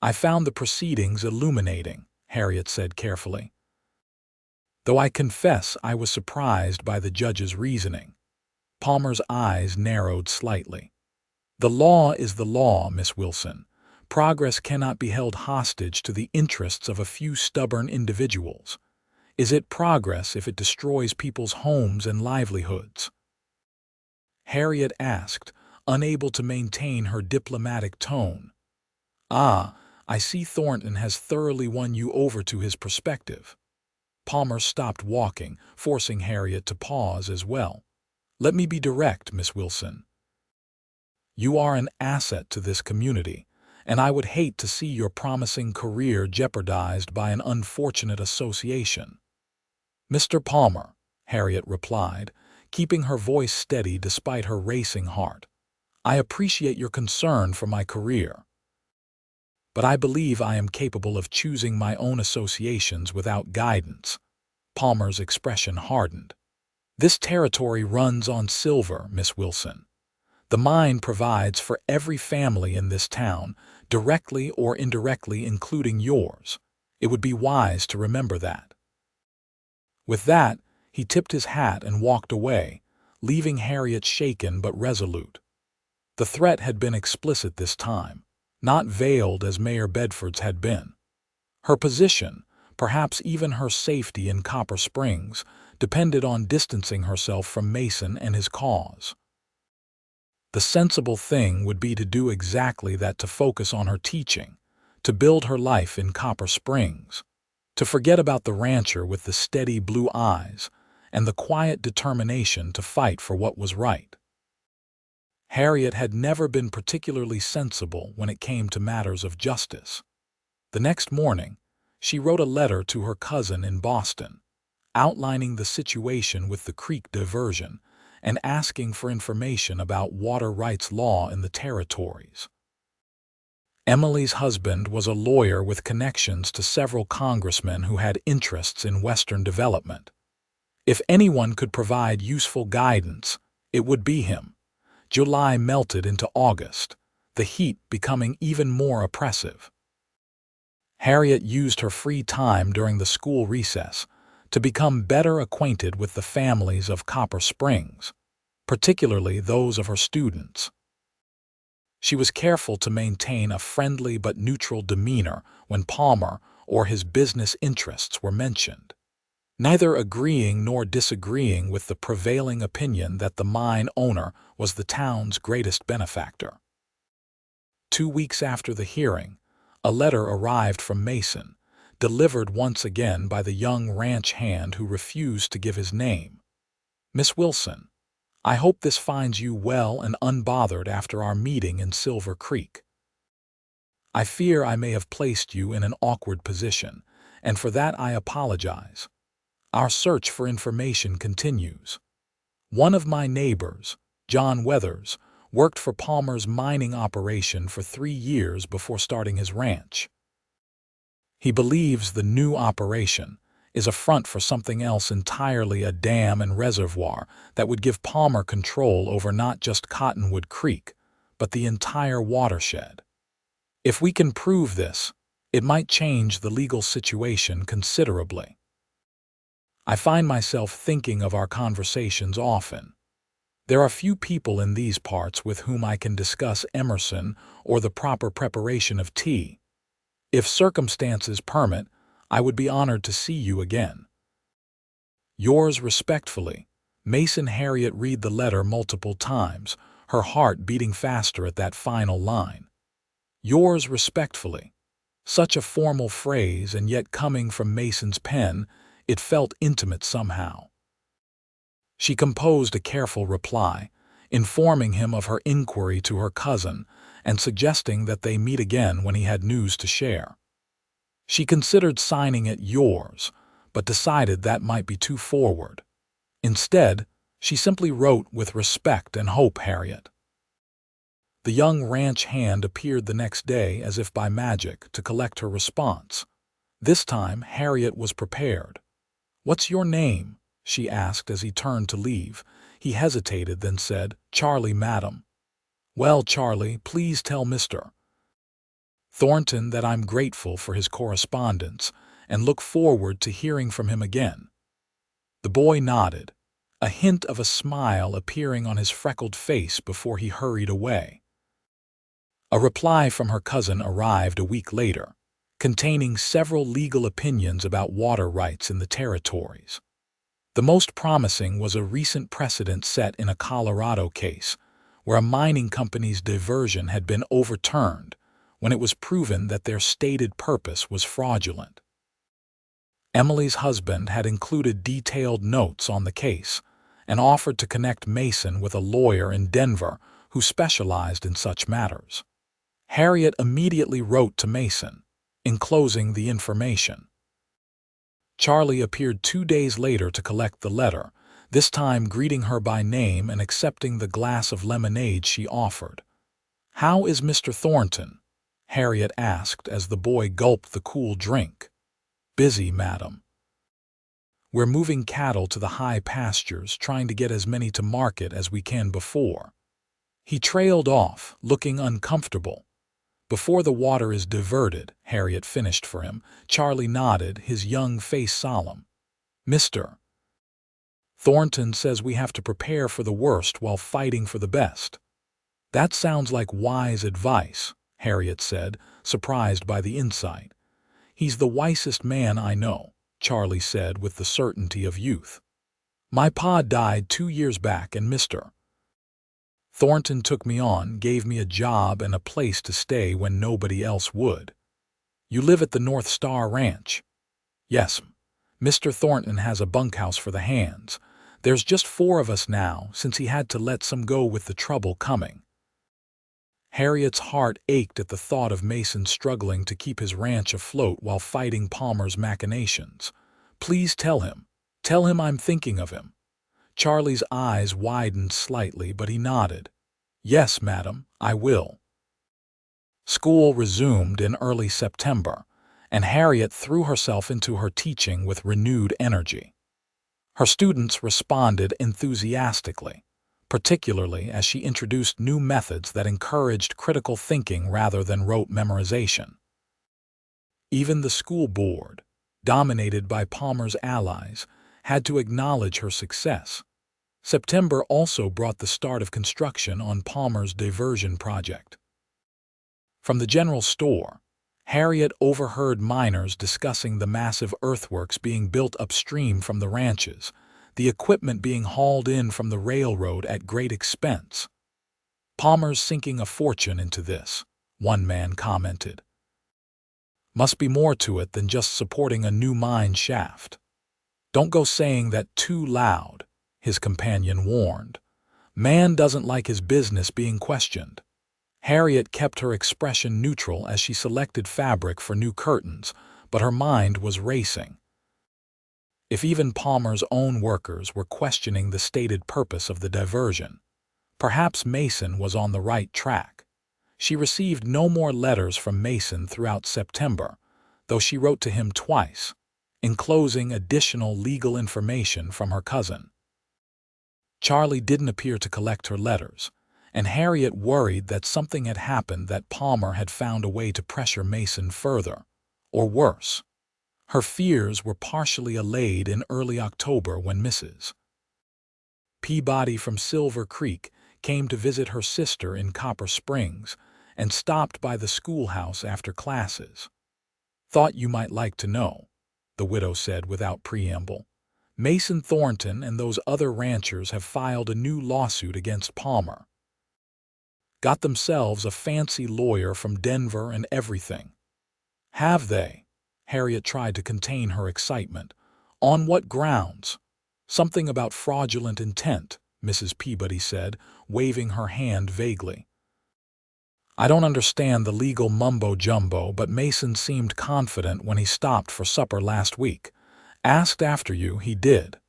I found the proceedings illuminating, Harriet said carefully. Though I confess I was surprised by the judge's reasoning. Palmer's eyes narrowed slightly. The law is the law, Miss Wilson. Progress cannot be held hostage to the interests of a few stubborn individuals. Is it progress if it destroys people's homes and livelihoods? Harriet asked, unable to maintain her diplomatic tone. Ah, I see Thornton has thoroughly won you over to his perspective. Palmer stopped walking, forcing Harriet to pause as well. Let me be direct, Miss Wilson. You are an asset to this community, and I would hate to see your promising career jeopardized by an unfortunate association. Mr. Palmer, Harriet replied, keeping her voice steady despite her racing heart, I appreciate your concern for my career. But I believe I am capable of choosing my own associations without guidance. Palmer's expression hardened. This territory runs on silver, Miss Wilson. The mine provides for every family in this town, directly or indirectly including yours. It would be wise to remember that. With that, he tipped his hat and walked away, leaving Harriet shaken but resolute. The threat had been explicit this time, not veiled as Mayor Bedford's had been. Her position, perhaps even her safety in Copper Springs, depended on distancing herself from Mason and his cause. The sensible thing would be to do exactly that, to focus on her teaching, to build her life in Copper Springs, to forget about the rancher with the steady blue eyes and the quiet determination to fight for what was right. Harriet had never been particularly sensible when it came to matters of justice. The next morning, she wrote a letter to her cousin in Boston, outlining the situation with the creek diversion and asking for information about water rights law in the territories. Emily's husband was a lawyer with connections to several congressmen who had interests in Western development. If anyone could provide useful guidance, it would be him. July melted into August, the heat becoming even more oppressive. Harriet used her free time during the school recess to become better acquainted with the families of Copper Springs, particularly those of her students. She was careful to maintain a friendly but neutral demeanor when Palmer or his business interests were mentioned, neither agreeing nor disagreeing with the prevailing opinion that the mine owner was the town's greatest benefactor. 2 weeks after the hearing, a letter arrived from Mason, delivered once again by the young ranch hand who refused to give his name. Miss Wilson, I hope this finds you well and unbothered after our meeting in Silver Creek. I fear I may have placed you in an awkward position, and for that I apologize. Our search for information continues. One of my neighbors, John Weathers, worked for Palmer's mining operation for 3 years before starting his ranch. He believes the new operation is a front for something else entirely, a dam and reservoir that would give Palmer control over not just Cottonwood Creek, but the entire watershed. If we can prove this, it might change the legal situation considerably. I find myself thinking of our conversations often. There are few people in these parts with whom I can discuss Emerson or the proper preparation of tea. If circumstances permit, I would be honored to see you again. Yours respectfully, Mason. Harriet read the letter multiple times, her heart beating faster at that final line. Yours respectfully. Such a formal phrase, and yet coming from Mason's pen, it felt intimate somehow. She composed a careful reply, informing him of her inquiry to her cousin and suggesting that they meet again when he had news to share. She considered signing it yours, but decided that might be too forward. Instead, she simply wrote, with respect and hope, Harriet. The young ranch hand appeared the next day as if by magic to collect her response. This time Harriet was prepared. "What's your name?" she asked as he turned to leave. He hesitated, then said, "Charlie, madam." "Well, Charlie, please tell Mr. Thornton that I'm grateful for his correspondence and look forward to hearing from him again." The boy nodded, a hint of a smile appearing on his freckled face before he hurried away. A reply from her cousin arrived a week later, containing several legal opinions about water rights in the territories. The most promising was a recent precedent set in a Colorado case, where a mining company's diversion had been overturned when it was proven that their stated purpose was fraudulent. Emily's husband had included detailed notes on the case and offered to connect Mason with a lawyer in Denver who specialized in such matters. Harriet immediately wrote to Mason, enclosing the information. Charlie appeared 2 days later to collect the letter, this time greeting her by name and accepting the glass of lemonade she offered. "How is Mr. Thornton?" Harriet asked as the boy gulped the cool drink. "Busy, madam. We're moving cattle to the high pastures, trying to get as many to market as we can before." He trailed off, looking uncomfortable. "Before the water is diverted," Harriet finished for him. Charlie nodded, his young face solemn. "Mr. Thornton says we have to prepare for the worst while fighting for the best." "That sounds like wise advice," Harriet said, surprised by the insight. "He's the wisest man I know," Charlie said with the certainty of youth. "My pa died 2 years back and Mr. Thornton took me on, gave me a job and a place to stay when nobody else would." "You live at the North Star Ranch?" "Yes. Mr. Thornton has a bunkhouse for the hands. There's just 4 of us now, since he had to let some go with the trouble coming." Harriet's heart ached at the thought of Mason struggling to keep his ranch afloat while fighting Palmer's machinations. "Please tell him. Tell him I'm thinking of him." Charlie's eyes widened slightly, but he nodded. "Yes, madam, I will." School resumed in early September, and Harriet threw herself into her teaching with renewed energy. Her students responded enthusiastically, particularly as she introduced new methods that encouraged critical thinking rather than rote memorization. Even the school board, dominated by Palmer's allies, had to acknowledge her success. September also brought the start of construction on Palmer's diversion project. From the general store, Harriet overheard miners discussing the massive earthworks being built upstream from the ranches, the equipment being hauled in from the railroad at great expense. "Palmer's sinking a fortune into this," one man commented. "Must be more to it than just supporting a new mine shaft." "Don't go saying that too loud," his companion warned. "Man doesn't like his business being questioned." Harriet kept her expression neutral as she selected fabric for new curtains, but her mind was racing. If even Palmer's own workers were questioning the stated purpose of the diversion, perhaps Mason was on the right track. She received no more letters from Mason throughout September, though she wrote to him twice, enclosing additional legal information from her cousin. Charlie didn't appear to collect her letters, and Harriet worried that something had happened, that Palmer had found a way to pressure Mason further, or worse. Her fears were partially allayed in early October when Mrs. Peabody from Silver Creek came to visit her sister in Copper Springs and stopped by the schoolhouse after classes. "Thought you might like to know," the widow said without preamble. "Mason Thornton and those other ranchers have filed a new lawsuit against Palmer. Got themselves a fancy lawyer from Denver and everything." "Have they?" Harriet tried to contain her excitement. "On what grounds?" "Something about fraudulent intent," Mrs. Peabody said, waving her hand vaguely. "I don't understand the legal mumbo-jumbo, but Mason seemed confident when he stopped for supper last week. Asked after you, he did."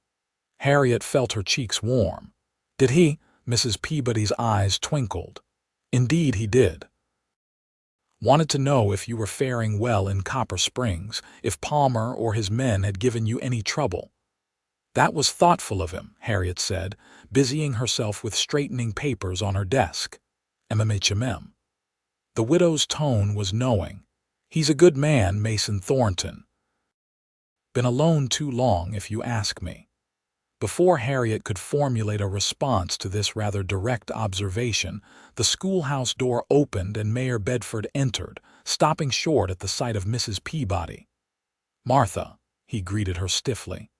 Harriet felt her cheeks warm. "Did he?" Mrs. Peabody's eyes twinkled. "Indeed he did. Wanted to know if you were faring well in Copper Springs, if Palmer or his men had given you any trouble." "That was thoughtful of him," Harriet said, busying herself with straightening papers on her desk. "MMHMM." The widow's tone was knowing. "He's a good man, Mason Thornton. Been alone too long, if you ask me. Before Harriet could formulate a response to this rather direct observation, the schoolhouse door opened and Mayor Bedford entered, stopping short at the sight of Mrs. Peabody. "Martha," he greeted her stiffly,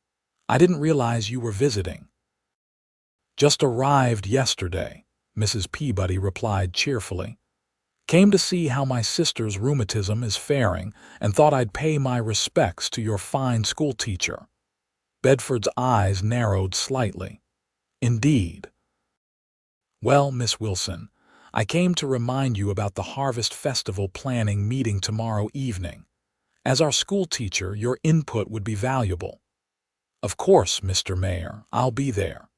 "I didn't realize you were visiting." "Just arrived yesterday," Mrs. Peabody replied cheerfully. "Came to see how my sister's rheumatism is faring and thought I'd pay my respects to your fine schoolteacher." Bedford's eyes narrowed slightly. "Indeed. Well, Miss Wilson, I came to remind you about the Harvest Festival planning meeting tomorrow evening. As our schoolteacher, your input would be valuable." "Of course, Mr. Mayor, I'll be there."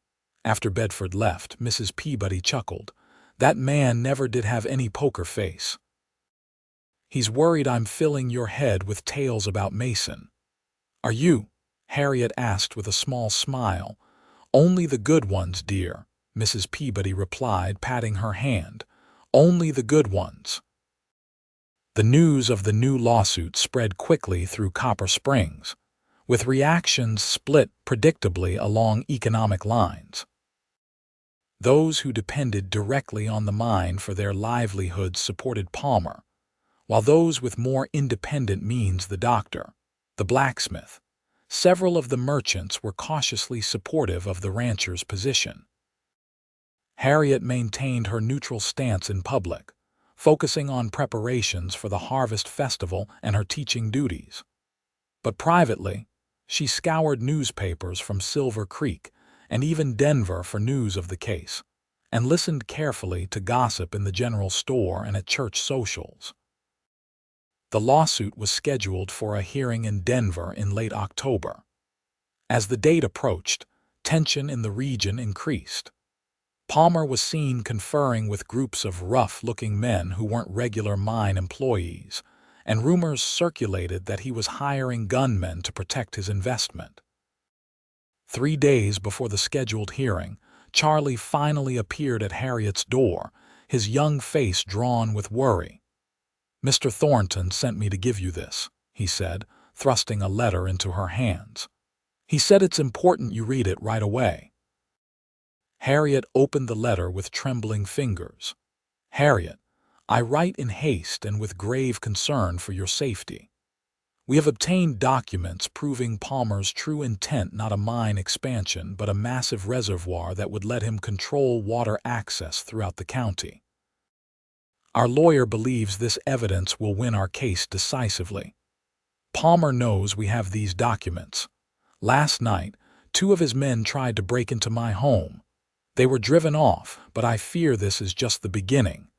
After Bedford left, Mrs. Peabody chuckled. "That man never did have any poker face." "He's worried I'm filling your head with tales about Mason." "Are you?" Harriet asked with a small smile. "Only the good ones, dear," Mrs. Peabody replied, patting her hand. "Only the good ones." The news of the new lawsuit spread quickly through Copper Springs, with reactions split predictably along economic lines. Those who depended directly on the mine for their livelihoods supported Palmer, while those with more independent means, the doctor, the blacksmith. Several of the merchants were cautiously supportive of the rancher's position. Harriet maintained her neutral stance in public, focusing on preparations for the Harvest Festival and her teaching duties. But privately, she scoured newspapers from Silver Creek and even Denver for news of the case, and listened carefully to gossip in the general store and at church socials. The lawsuit was scheduled for a hearing in Denver in late October. As the date approached, tension in the region increased. Palmer was seen conferring with groups of rough-looking men who weren't regular mine employees, and rumors circulated that he was hiring gunmen to protect his investment. 3 days before the scheduled hearing, Charlie finally appeared at Harriet's door, his young face drawn with worry. "Mr. Thornton sent me to give you this," he said, thrusting a letter into her hands. "He said it's important you read it right away." Harriet opened the letter with trembling fingers. "Harriet, I write in haste and with grave concern for your safety. We have obtained documents proving Palmer's true intent, not a mine expansion, but a massive reservoir that would let him control water access throughout the county. Our lawyer believes this evidence will win our case decisively. Palmer knows we have these documents. Last night, 2 of his men tried to break into my home. They were driven off, but I fear this is just the beginning.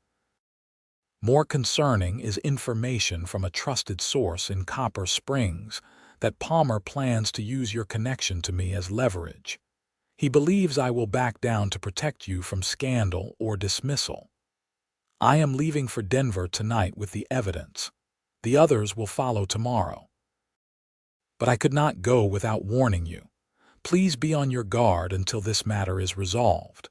More concerning is information from a trusted source in Copper Springs that Palmer plans to use your connection to me as leverage. He believes I will back down to protect you from scandal or dismissal. I am leaving for Denver tonight with the evidence. The others will follow tomorrow. But I could not go without warning you. Please be on your guard until this matter is resolved.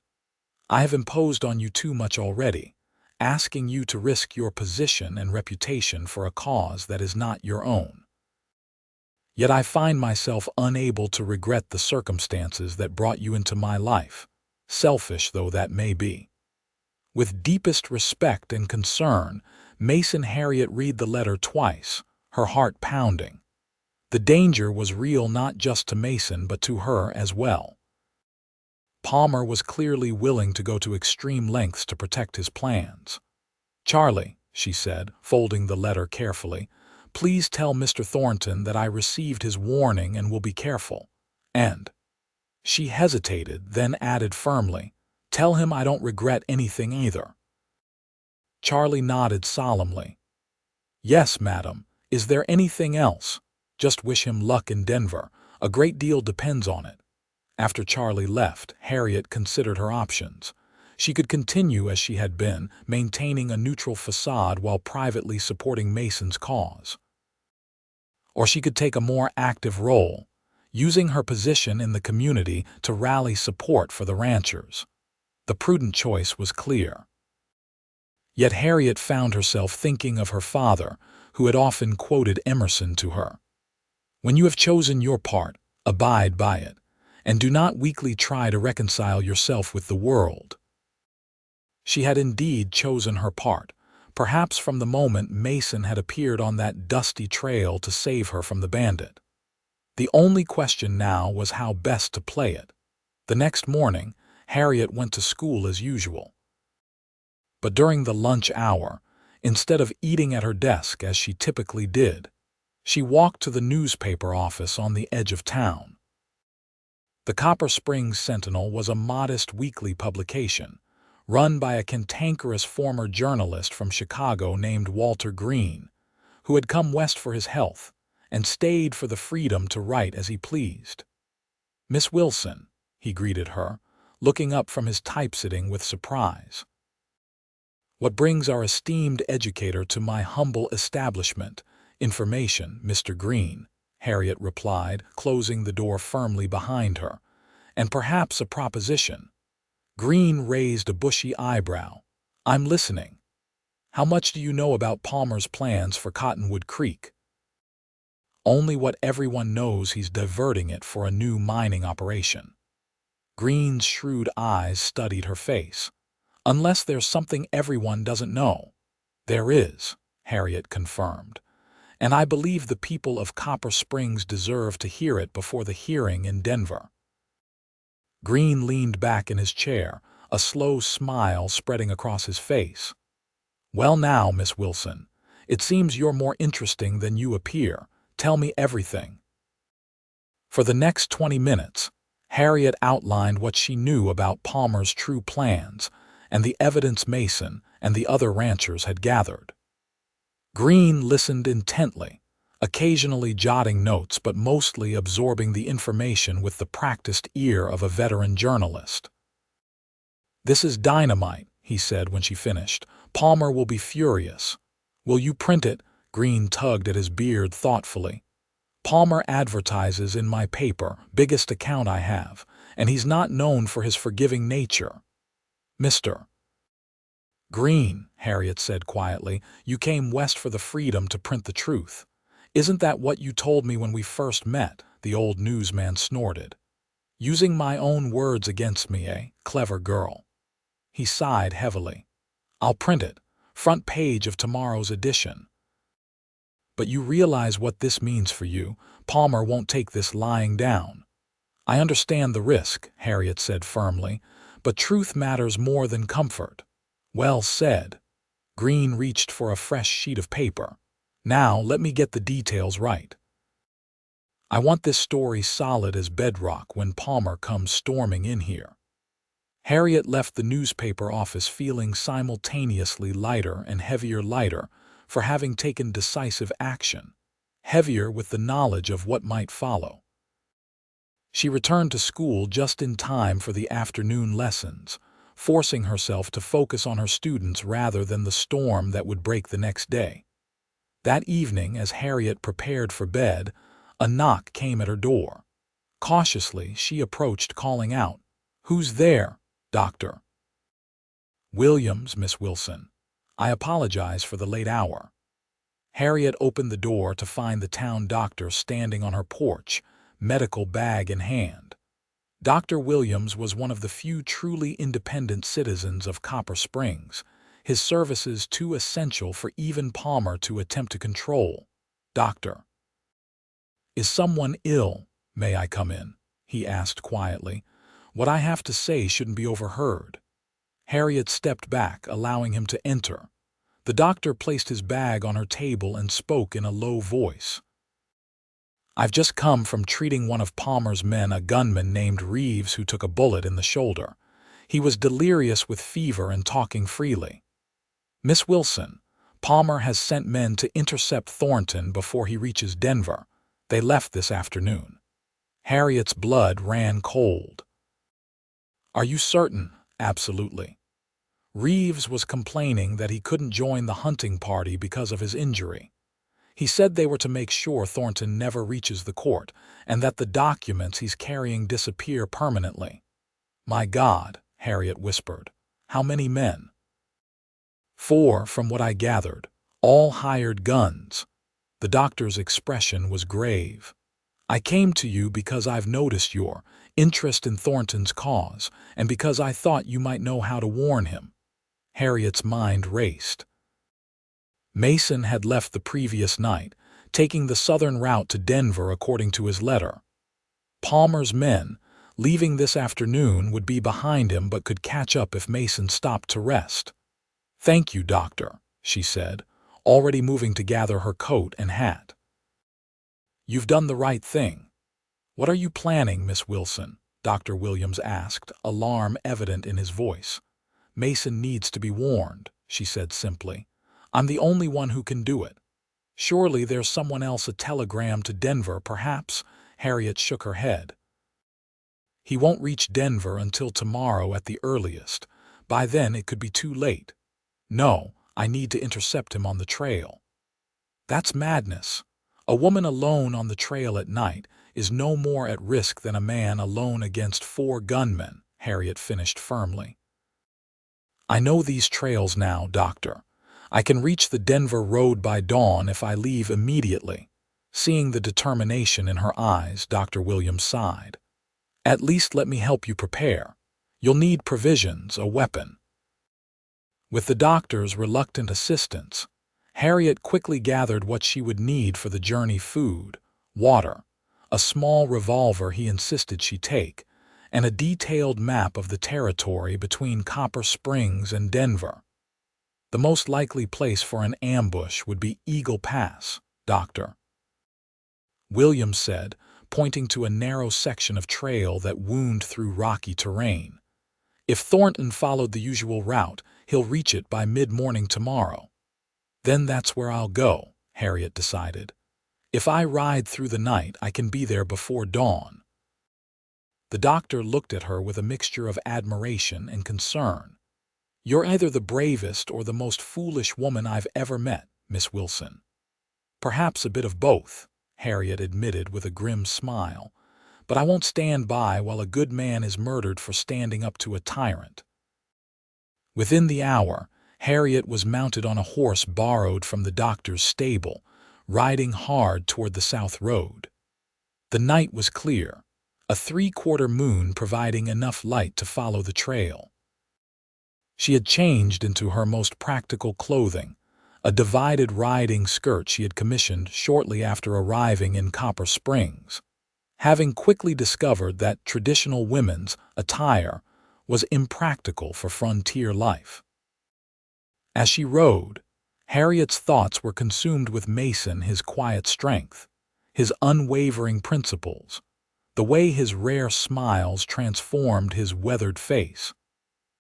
I have imposed on you too much already, asking you to risk your position and reputation for a cause that is not your own. Yet I find myself unable to regret the circumstances that brought you into my life, selfish though that may be. With deepest respect and concern, Mason Harriet read the letter twice, her heart pounding. The danger was real not just to Mason but to her as well. Palmer was clearly willing to go to extreme lengths to protect his plans. "Charlie," she said, folding the letter carefully, "please tell Mr. Thornton that I received his warning and will be careful. And—" She hesitated, then added firmly, "tell him I don't regret anything either." Charlie nodded solemnly. "Yes, madam. Is there anything else? Just wish him luck in Denver. A great deal depends on it." After Charlie left, Harriet considered her options. She could continue as she had been, maintaining a neutral facade while privately supporting Mason's cause. Or she could take a more active role, using her position in the community to rally support for the ranchers. The prudent choice was clear. Yet Harriet found herself thinking of her father, who had often quoted Emerson to her. "When you have chosen your part, abide by it, and do not weakly try to reconcile yourself with the world." She had indeed chosen her part, perhaps from the moment Mason had appeared on that dusty trail to save her from the bandit. The only question now was how best to play it. The next morning, Harriet went to school as usual. But during the lunch hour, instead of eating at her desk as she typically did, she walked to the newspaper office on the edge of town. The Copper Springs Sentinel was a modest weekly publication, run by a cantankerous former journalist from Chicago named Walter Green, who had come west for his health and stayed for the freedom to write as he pleased. "Miss Wilson," he greeted her, looking up from his typesetting with surprise. "What brings our esteemed educator to my humble establishment? Information, Mr. Green," Harriet replied, closing the door firmly behind her. "And perhaps a proposition." Green raised a bushy eyebrow. "I'm listening. How much do you know about Palmer's plans for Cottonwood Creek?" "Only what everyone knows: he's diverting it for a new mining operation." Green's shrewd eyes studied her face. "Unless there's something everyone doesn't know." "There is," Harriet confirmed. "And I believe the people of Copper Springs deserve to hear it before the hearing in Denver." Green leaned back in his chair, a slow smile spreading across his face. "Well now, Miss Wilson, it seems you're more interesting than you appear. Tell me everything." For the next 20 minutes, Harriet outlined what she knew about Palmer's true plans and the evidence Mason and the other ranchers had gathered. Green listened intently, occasionally jotting notes but mostly absorbing the information with the practiced ear of a veteran journalist. "This is dynamite," he said when she finished. "Palmer will be furious." "Will you print it?" Green tugged at his beard thoughtfully. "Palmer advertises in my paper, biggest account I have, and he's not known for his forgiving nature." "Mr. Green," Harriet said quietly, "you came west for the freedom to print the truth. Isn't that what you told me when we first met?" The old newsman snorted. "Using my own words against me, eh? Clever girl." He sighed heavily. "I'll print it. Front page of tomorrow's edition." "But you realize what this means for you. Palmer won't take this lying down." "I understand the risk," Harriet said firmly, "but truth matters more than comfort." "Well said." Green reached for a fresh sheet of paper. "Now let me get the details right. I want this story solid as bedrock when Palmer comes storming in here." Harriet left the newspaper office feeling simultaneously lighter and lighter for having taken decisive action, heavier with the knowledge of what might follow. She returned to school just in time for the afternoon lessons, forcing herself to focus on her students rather than the storm that would break the next day. That evening, as Harriet prepared for bed, a knock came at her door. Cautiously, she approached, calling out, "Who's there, Doctor?" "Williams, Miss Wilson. I apologize for the late hour." Harriet opened the door to find the town doctor standing on her porch, medical bag in hand. Dr. Williams was one of the few truly independent citizens of Copper Springs, his services too essential for even Palmer to attempt to control. "Doctor, is someone ill? May I come in?" he asked quietly. "What I have to say shouldn't be overheard." Harriet stepped back, allowing him to enter. The doctor placed his bag on her table and spoke in a low voice. "I've just come from treating one of Palmer's men, a gunman named Reeves, who took a bullet in the shoulder. He was delirious with fever and talking freely. Miss Wilson, Palmer has sent men to intercept Thornton before he reaches Denver. They left this afternoon." Harriet's blood ran cold. "Are you certain?" "Absolutely." Reeves was complaining that he couldn't join the hunting party because of his injury. He said they were to make sure Thornton never reaches the court and that the documents he's carrying disappear permanently. "My God," Harriet whispered. "How many men?" "4, from what I gathered. All hired guns." The doctor's expression was grave. I came to you because I've noticed your interest in Thornton's cause, and because I thought you might know how to warn him." Harriet's mind raced. Mason had left the previous night, taking the southern route to Denver according to his letter. Palmer's men, leaving this afternoon, would be behind him but could catch up if Mason stopped to rest. "Thank you, Doctor," she said, already moving to gather her coat and hat. "You've done the right thing." "What are you planning, Miss Wilson?" Dr. Williams asked, alarm evident in his voice. "Mason needs to be warned," she said simply. "I'm the only one who can do it." "Surely there's someone else. A telegram to Denver, perhaps?" Harriet shook her head. "He won't reach Denver until tomorrow at the earliest. By then it could be too late." "No, I need to intercept him on the trail." "That's madness. A woman alone on the trail at night is no more at risk than a man alone against 4 gunmen," Harriet finished firmly. "I know these trails now, Doctor. I can reach the Denver road by dawn if I leave immediately." Seeing the determination in her eyes, Dr. Williams sighed. "At least let me help you prepare. You'll need provisions, a weapon." With the doctor's reluctant assistance, Harriet quickly gathered what she would need for the journey: food, water, a small revolver he insisted she take, and a detailed map of the territory between Copper Springs and Denver. "The most likely place for an ambush would be Eagle Pass, Doctor," Williams said, pointing to a narrow section of trail that wound through rocky terrain. "If Thornton followed the usual route, he'll reach it by mid-morning tomorrow." "Then that's where I'll go," Harriet decided. "If I ride through the night, I can be there before dawn." The doctor looked at her with a mixture of admiration and concern. "You're either the bravest or the most foolish woman I've ever met, Miss Wilson." "Perhaps a bit of both," Harriet admitted with a grim smile. "But I won't stand by while a good man is murdered for standing up to a tyrant." Within the hour, Harriet was mounted on a horse borrowed from the doctor's stable, riding hard toward the south road. The night was clear, a 3/4 moon providing enough light to follow the trail. She had changed into her most practical clothing, a divided riding skirt she had commissioned shortly after arriving in Copper Springs, having quickly discovered that traditional women's attire was impractical for frontier life. As she rode, Harriet's thoughts were consumed with Mason, his quiet strength, his unwavering principles, the way his rare smiles transformed his weathered face.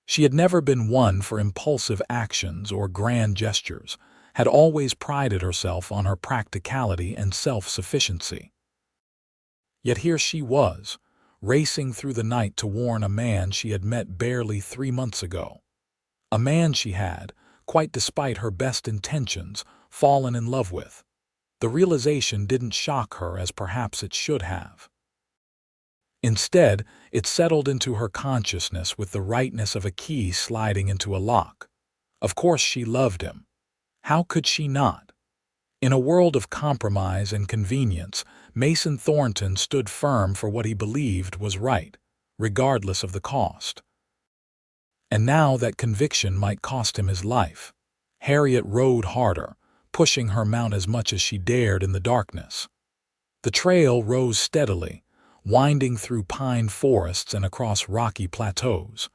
She had never been one for impulsive actions or grand gestures, had always prided herself on her practicality and self-sufficiency. Yet here she was, racing through the night to warn a man she had met barely 3 months ago. A man she had, quite despite her best intentions, fallen in love with. The realization didn't shock her as perhaps it should have. Instead, it settled into her consciousness with the rightness of a key sliding into a lock. Of course she loved him. How could she not? In a world of compromise and convenience, Mason Thornton stood firm for what he believed was right, regardless of the cost. And now that conviction might cost him his life. Harriet rode harder, pushing her mount as much as she dared in the darkness. The trail rose steadily, winding through pine forests and across rocky plateaus.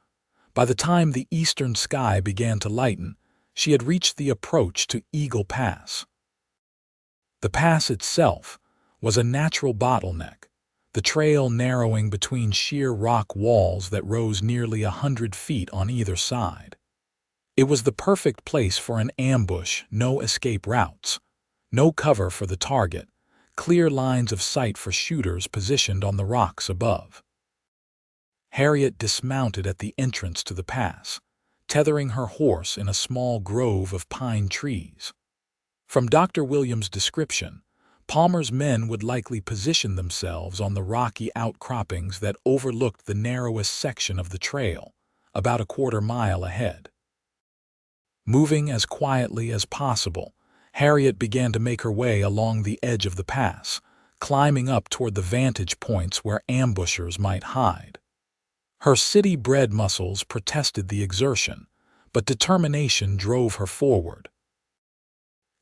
By the time the eastern sky began to lighten, she had reached the approach to Eagle Pass. The pass itself was a natural bottleneck, the trail narrowing between sheer rock walls that rose nearly 100 feet on either side. It was the perfect place for an ambush: no escape routes, no cover for the target, clear lines of sight for shooters positioned on the rocks above. Harriet dismounted at the entrance to the pass, tethering her horse in a small grove of pine trees. From Dr. Williams' description, Palmer's men would likely position themselves on the rocky outcroppings that overlooked the narrowest section of the trail, about a 1/4 mile ahead. Moving as quietly as possible, Harriet began to make her way along the edge of the pass, climbing up toward the vantage points where ambushers might hide. Her city-bred muscles protested the exertion, but determination drove her forward.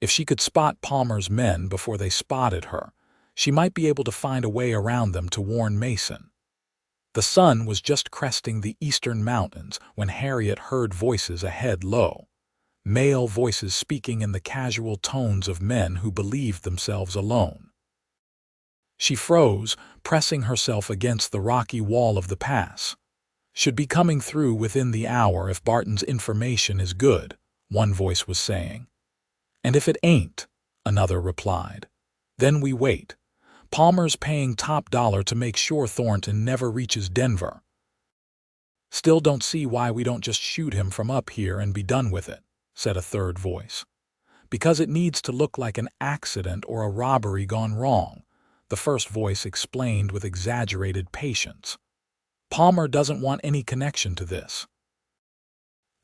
If she could spot Palmer's men before they spotted her, she might be able to find a way around them to warn Mason. The sun was just cresting the eastern mountains when Harriet heard voices ahead low, male voices speaking in the casual tones of men who believed themselves alone. She froze, pressing herself against the rocky wall of the pass. "Should be coming through within the hour if Barton's information is good," one voice was saying. "And if it ain't," another replied, "then we wait. Palmer's paying top dollar to make sure Thornton never reaches Denver. Still don't see why we don't just shoot him from up here and be done with it," said a third voice. "Because it needs to look like an accident or a robbery gone wrong," the first voice explained with exaggerated patience. "Palmer doesn't want any connection to this.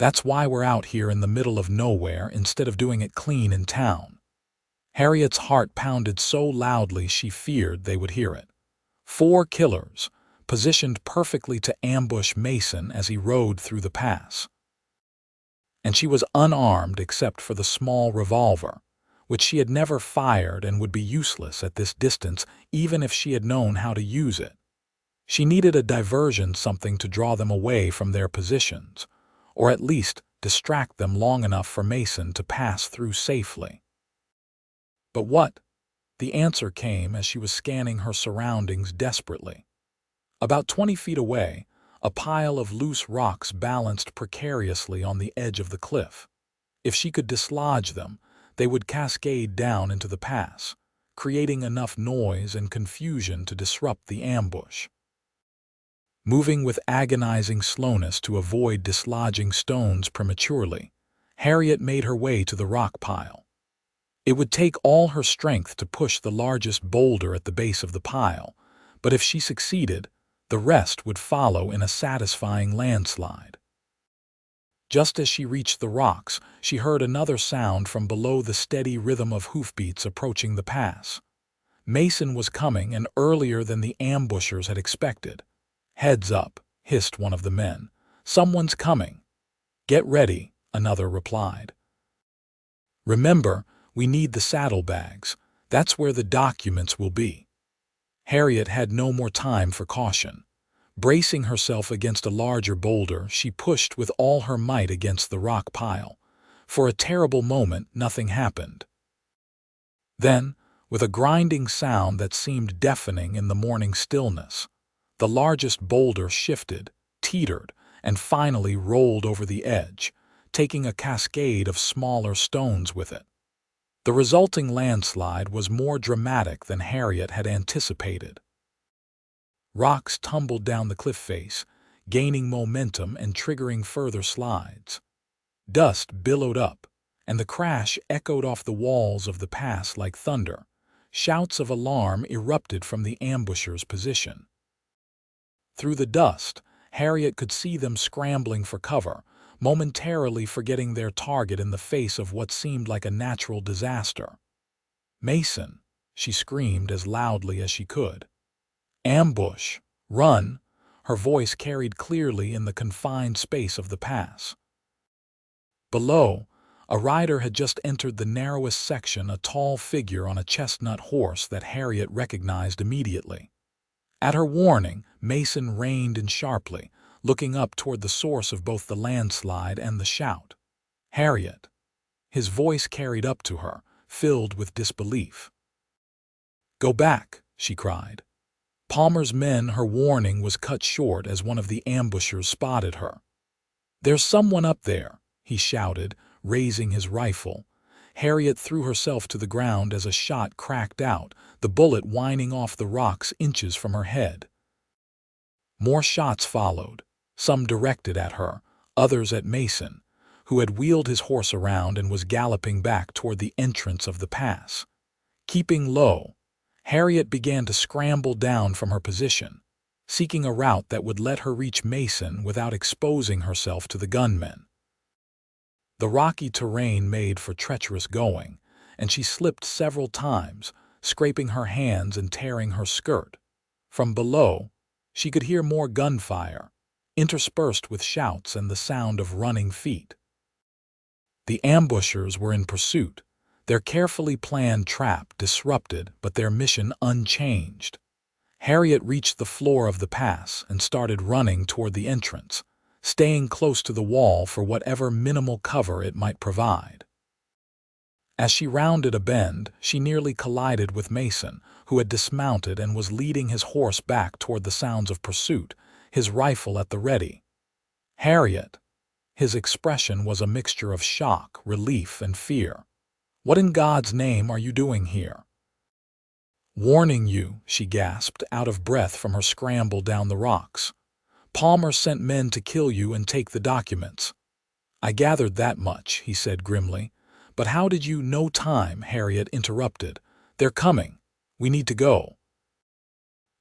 That's why we're out here in the middle of nowhere instead of doing it clean in town." Harriet's heart pounded so loudly she feared they would hear it. 4 killers, positioned perfectly to ambush Mason as he rode through the pass. And she was unarmed except for the small revolver, which she had never fired and would be useless at this distance even if she had known how to use it. She needed a diversion, something to draw them away from their positions, or at least distract them long enough for Mason to pass through safely. But what? The answer came as she was scanning her surroundings desperately. About 20 feet away, a pile of loose rocks balanced precariously on the edge of the cliff. If she could dislodge them, they would cascade down into the pass, creating enough noise and confusion to disrupt the ambush. Moving with agonizing slowness to avoid dislodging stones prematurely, Harriet made her way to the rock pile. It would take all her strength to push the largest boulder at the base of the pile, but if she succeeded, the rest would follow in a satisfying landslide. Just as she reached the rocks, she heard another sound from below, the steady rhythm of hoofbeats approaching the pass. Mason was coming, and earlier than the ambushers had expected. "Heads up," hissed one of the men. "Someone's coming." "Get ready," another replied. "Remember, we need the saddlebags. That's where the documents will be." Harriet had no more time for caution. Bracing herself against a larger boulder, she pushed with all her might against the rock pile. For a terrible moment, nothing happened. Then, with a grinding sound that seemed deafening in the morning stillness, the largest boulder shifted, teetered, and finally rolled over the edge, taking a cascade of smaller stones with it. The resulting landslide was more dramatic than Harriet had anticipated. Rocks tumbled down the cliff face, gaining momentum and triggering further slides. Dust billowed up, and the crash echoed off the walls of the pass like thunder. Shouts of alarm erupted from the ambushers' position. Through the dust, Harriet could see them scrambling for cover, momentarily forgetting their target in the face of what seemed like a natural disaster. "Mason!" she screamed as loudly as she could. "Ambush! Run!" Her voice carried clearly in the confined space of the pass. Below, a rider had just entered the narrowest section, a tall figure on a chestnut horse that Harriet recognized immediately. At her warning, Mason reined in sharply, looking up toward the source of both the landslide and the shout. "Harriet!" His voice carried up to her, filled with disbelief. "Go back!" she cried. Palmer's men. Her warning was cut short as one of the ambushers spotted her. "There's someone up there!" he shouted, raising his rifle. Harriet threw herself to the ground as a shot cracked out, the bullet whining off the rocks inches from her head. More shots followed, some directed at her, others at Mason, who had wheeled his horse around and was galloping back toward the entrance of the pass. Keeping low, Harriet began to scramble down from her position, seeking a route that would let her reach Mason without exposing herself to the gunmen. The rocky terrain made for treacherous going, and she slipped several times, scraping her hands and tearing her skirt. From below, she could hear more gunfire, interspersed with shouts and the sound of running feet. The ambushers were in pursuit, their carefully planned trap disrupted but their mission unchanged. Harriet reached the floor of the pass and started running toward the entrance, staying close to the wall for whatever minimal cover it might provide. As she rounded a bend, she nearly collided with Mason, who had dismounted and was leading his horse back toward the sounds of pursuit, his rifle at the ready. "Harriet!" His expression was a mixture of shock, relief, and fear. "What in God's name are you doing here?" "Warning you," she gasped, out of breath from her scramble down the rocks. "Palmer sent men to kill you and take the documents." "I gathered that much," he said grimly. "But how did you—" "No time," Harriet interrupted. "They're coming. We need to go."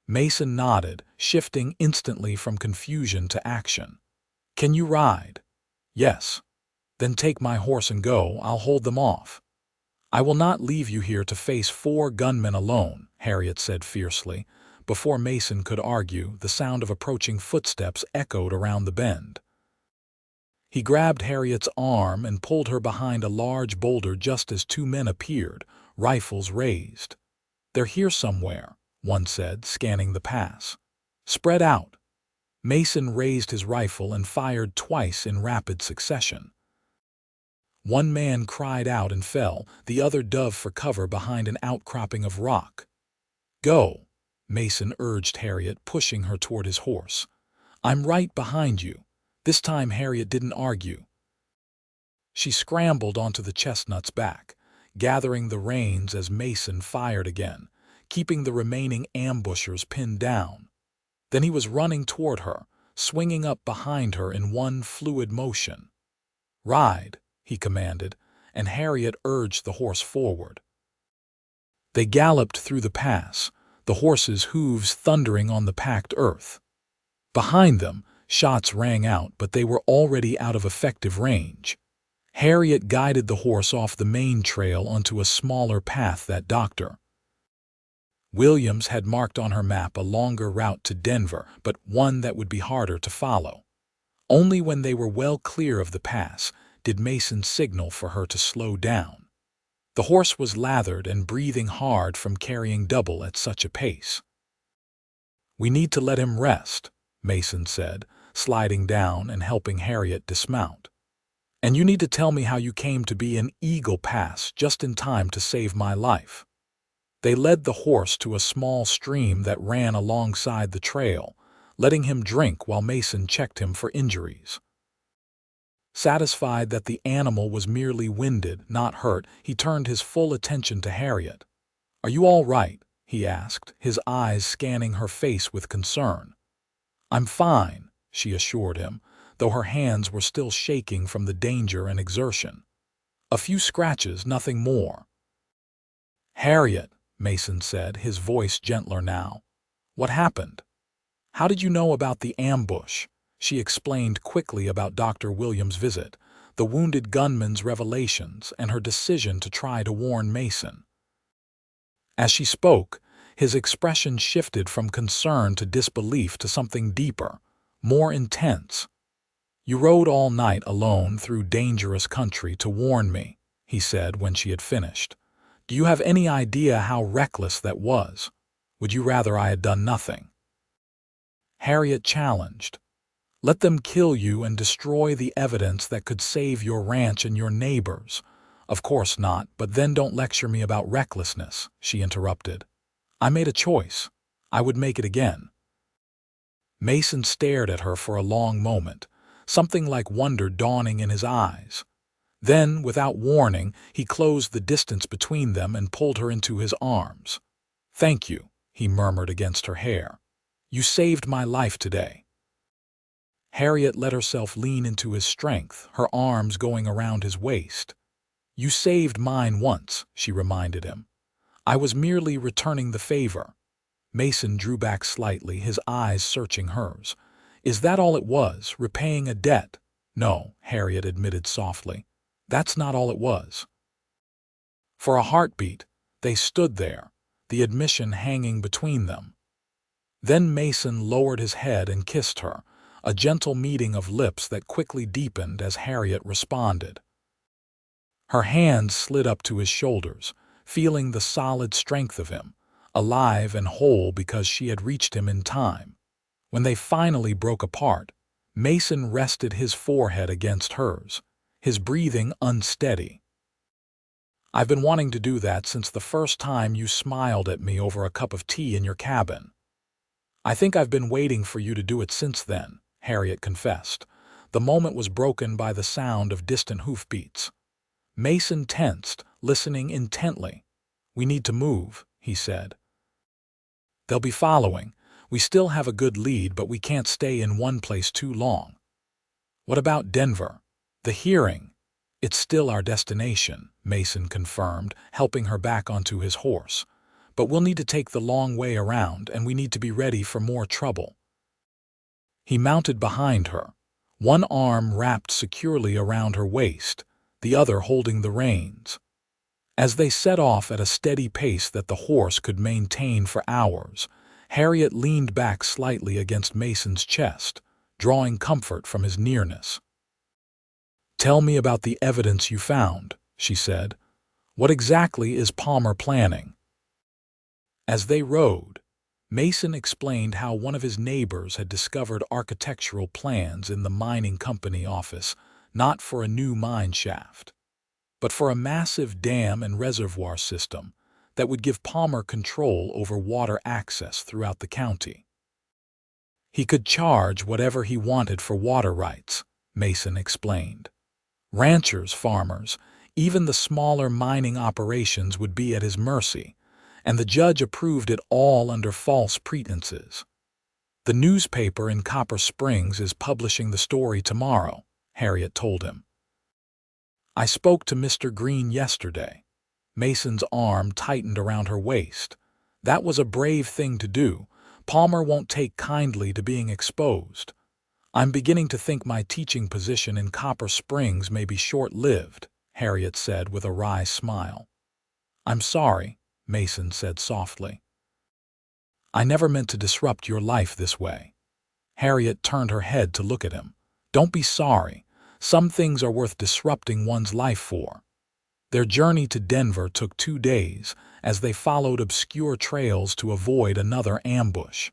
Mason nodded, shifting instantly from confusion to action. "Can you ride?" "Yes." "Then take my horse and go. I'll hold them off." "I will not leave you here to face 4 gunmen alone," Harriet said fiercely. Before Mason could argue, the sound of approaching footsteps echoed around the bend. He grabbed Harriet's arm and pulled her behind a large boulder just as 2 men appeared, rifles raised. "They're here somewhere," one said, scanning the pass. "Spread out." Mason raised his rifle and fired twice in rapid succession. One man cried out and fell, the other dove for cover behind an outcropping of rock. "Go," Mason urged Harriet, pushing her toward his horse. "I'm right behind you." This time Harriet didn't argue. She scrambled onto the chestnut's back, gathering the reins as Mason fired again, keeping the remaining ambushers pinned down. Then he was running toward her, swinging up behind her in one fluid motion. "Ride," he commanded, and Harriet urged the horse forward. They galloped through the pass, the horse's hooves thundering on the packed earth. Behind them, shots rang out, but they were already out of effective range. Harriet guided the horse off the main trail onto a smaller path that Dr. Williams had marked on her map, a longer route to Denver, but one that would be harder to follow. Only when they were well clear of the pass did Mason signal for her to slow down. The horse was lathered and breathing hard from carrying double at such a pace. "We need to let him rest," Mason said, sliding down and helping Harriet dismount. "And you need to tell me how you came to be in Eagle Pass just in time to save my life." They led the horse to a small stream that ran alongside the trail, letting him drink while Mason checked him for injuries. Satisfied that the animal was merely winded, not hurt, he turned his full attention to Harriet. "Are you all right?" he asked, his eyes scanning her face with concern. "I'm fine," she assured him, though her hands were still shaking from the danger and exertion. "A few scratches, nothing more." "Harriet," Mason said, his voice gentler now. "What happened?" "How did you know about the ambush?" She explained quickly about Dr. Williams' visit, the wounded gunman's revelations, and her decision to try to warn Mason. As she spoke, his expression shifted from concern to disbelief to something deeper, more intense. "You rode all night alone through dangerous country to warn me," he said when she had finished. "Do you have any idea how reckless that was? Would you rather I had done nothing?" Harriet challenged. "Let them kill you and destroy the evidence that could save your ranch and your neighbors." "Of course not, but then don't lecture me about recklessness," she interrupted. "I made a choice. I would make it again." Mason stared at her for a long moment, something like wonder dawning in his eyes. Then, without warning, he closed the distance between them and pulled her into his arms. "Thank you," he murmured against her hair. "You saved my life today." Harriet let herself lean into his strength, her arms going around his waist. "You saved mine once," she reminded him. "I was merely returning the favor." Mason drew back slightly, his eyes searching hers. "Is that all it was, repaying a debt?" "No," Harriet admitted softly. "That's not all it was." For a heartbeat, they stood there, the admission hanging between them. Then Mason lowered his head and kissed her, a gentle meeting of lips that quickly deepened as Harriet responded. Her hands slid up to his shoulders, feeling the solid strength of him, alive and whole because she had reached him in time. When they finally broke apart, Mason rested his forehead against hers, his breathing unsteady. "I've been wanting to do that since the first time you smiled at me over a cup of tea in your cabin. I think I've been waiting for you to do it since then," Harriet confessed. The moment was broken by the sound of distant hoofbeats. Mason tensed, listening intently. "We need to move," he said. "They'll be following. We still have a good lead, but we can't stay in one place too long." "What about Denver? The hearing?" "It's still our destination," Mason confirmed, helping her back onto his horse. "But we'll need to take the long way around, and we need to be ready for more trouble." He mounted behind her, one arm wrapped securely around her waist, the other holding the reins. As they set off at a steady pace that the horse could maintain for hours, Harriet leaned back slightly against Mason's chest, drawing comfort from his nearness. "Tell me about the evidence you found," she said. "What exactly is Palmer planning?" As they rode, Mason explained how one of his neighbors had discovered architectural plans in the mining company office, not for a new mine shaft, but for a massive dam and reservoir system that would give Palmer control over water access throughout the county. He could charge whatever he wanted for water rights, Mason explained. Ranchers, farmers, even the smaller mining operations would be at his mercy, and the judge approved it all under false pretenses. "The newspaper in Copper Springs is publishing the story tomorrow," Harriet told him. "I spoke to Mr. Green yesterday." Mason's arm tightened around her waist. "That was a brave thing to do. Palmer won't take kindly to being exposed. I'm beginning to think my teaching position in Copper Springs may be short-lived," Harriet said with a wry smile. "I'm sorry," Mason said softly. "I never meant to disrupt your life this way." Harriet turned her head to look at him. "Don't be sorry. Some things are worth disrupting one's life for." Their journey to Denver took 2 days as they followed obscure trails to avoid another ambush.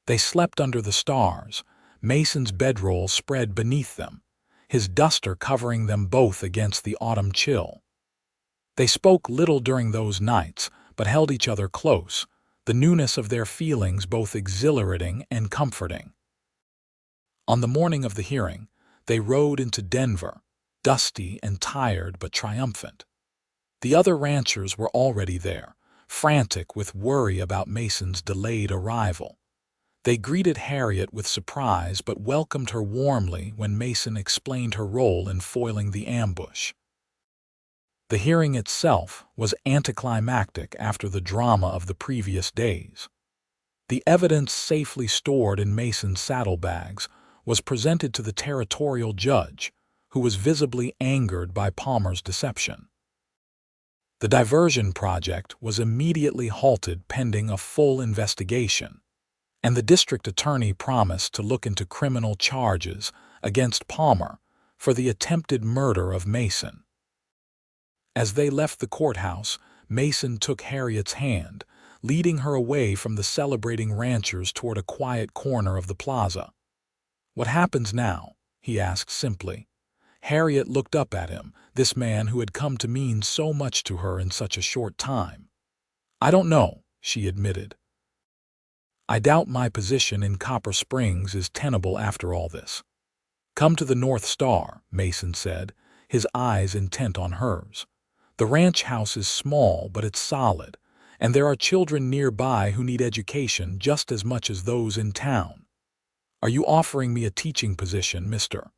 They slept under the stars, Mason's bedroll spread beneath them, his duster covering them both against the autumn chill. They spoke little during those nights, but held each other close, the newness of their feelings both exhilarating and comforting. On the morning of the hearing, they rode into Denver, dusty and tired but triumphant. The other ranchers were already there, frantic with worry about Mason's delayed arrival. They greeted Harriet with surprise but welcomed her warmly when Mason explained her role in foiling the ambush. The hearing itself was anticlimactic after the drama of the previous days. The evidence safely stored in Mason's saddlebags was presented to the territorial judge, who was visibly angered by Palmer's deception. The diversion project was immediately halted pending a full investigation, and the district attorney promised to look into criminal charges against Palmer for the attempted murder of Mason. As they left the courthouse, Mason took Harriet's hand, leading her away from the celebrating ranchers toward a quiet corner of the plaza. "What happens now?" he asked simply. Harriet looked up at him, this man who had come to mean so much to her in such a short time. "I don't know," she admitted. "I doubt my position in Copper Springs is tenable after all this." "Come to the North Star," Mason said, his eyes intent on hers. "The ranch house is small, but it's solid, and there are children nearby who need education just as much as those in town. Are you offering me a teaching position, Mr.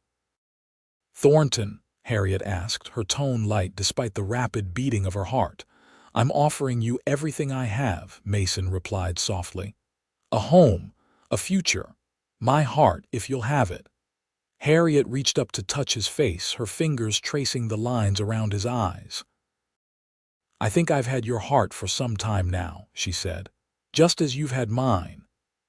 Thornton?" Harriet asked, her tone light despite the rapid beating of her heart. "I'm offering you everything I have," Mason replied softly. "A home, a future, my heart if you'll have it." Harriet reached up to touch his face, her fingers tracing the lines around his eyes. "I think I've had your heart for some time now," she said. "Just as you've had mine."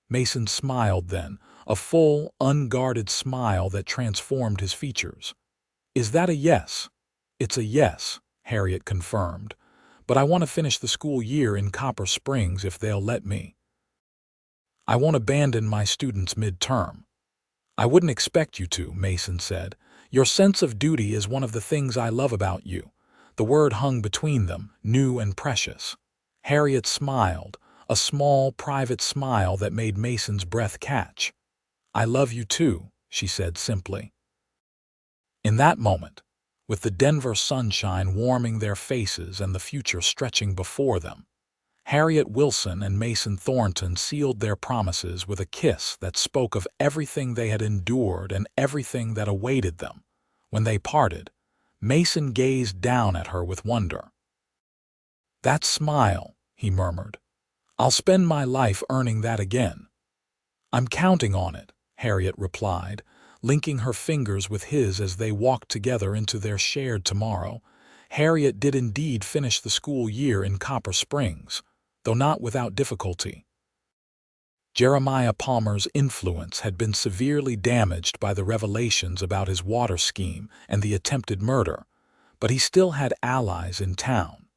Mason smiled then, a full, unguarded smile that transformed his features. "Is that a yes?" "It's a yes," Harriet confirmed. "But I want to finish the school year in Copper Springs if they'll let me. I won't abandon my students mid-term." "I wouldn't expect you to," Mason said. "Your sense of duty is one of the things I love about you." The word hung between them, new and precious. Harriet smiled, a small, private smile that made Mason's breath catch. "I love you too," she said simply. In that moment, with the Denver sunshine warming their faces and the future stretching before them, Harriet Wilson and Mason Thornton sealed their promises with a kiss that spoke of everything they had endured and everything that awaited them. When they parted, Mason gazed down at her with wonder. "That smile," he murmured. "I'll spend my life earning that again." "I'm counting on it," Harriet replied, linking her fingers with his as they walked together into their shared tomorrow. Harriet did indeed finish the school year in Copper Springs, though not without difficulty. Jeremiah Palmer's influence had been severely damaged by the revelations about his water scheme and the attempted murder, but he still had allies in town.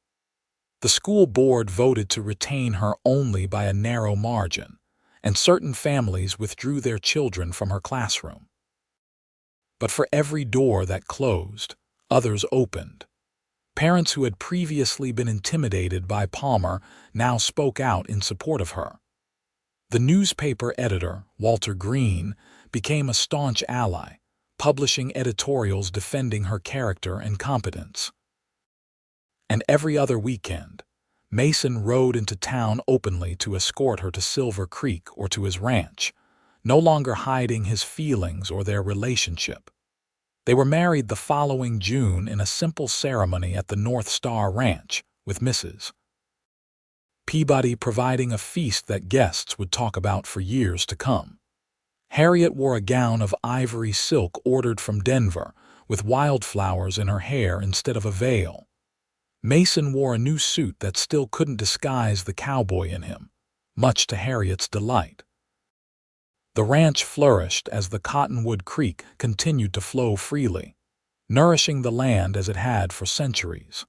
The school board voted to retain her only by a narrow margin, and certain families withdrew their children from her classroom. But for every door that closed, others opened. Parents who had previously been intimidated by Palmer now spoke out in support of her. The newspaper editor, Walter Green, became a staunch ally, publishing editorials defending her character and competence. And every other weekend, Mason rode into town openly to escort her to Silver Creek or to his ranch, no longer hiding his feelings or their relationship. They were married the following June in a simple ceremony at the North Star Ranch, with Mrs. Peabody providing a feast that guests would talk about for years to come. Harriet wore a gown of ivory silk ordered from Denver, with wildflowers in her hair instead of a veil. Mason wore a new suit that still couldn't disguise the cowboy in him, much to Harriet's delight. The ranch flourished as the Cottonwood Creek continued to flow freely, nourishing the land as it had for centuries.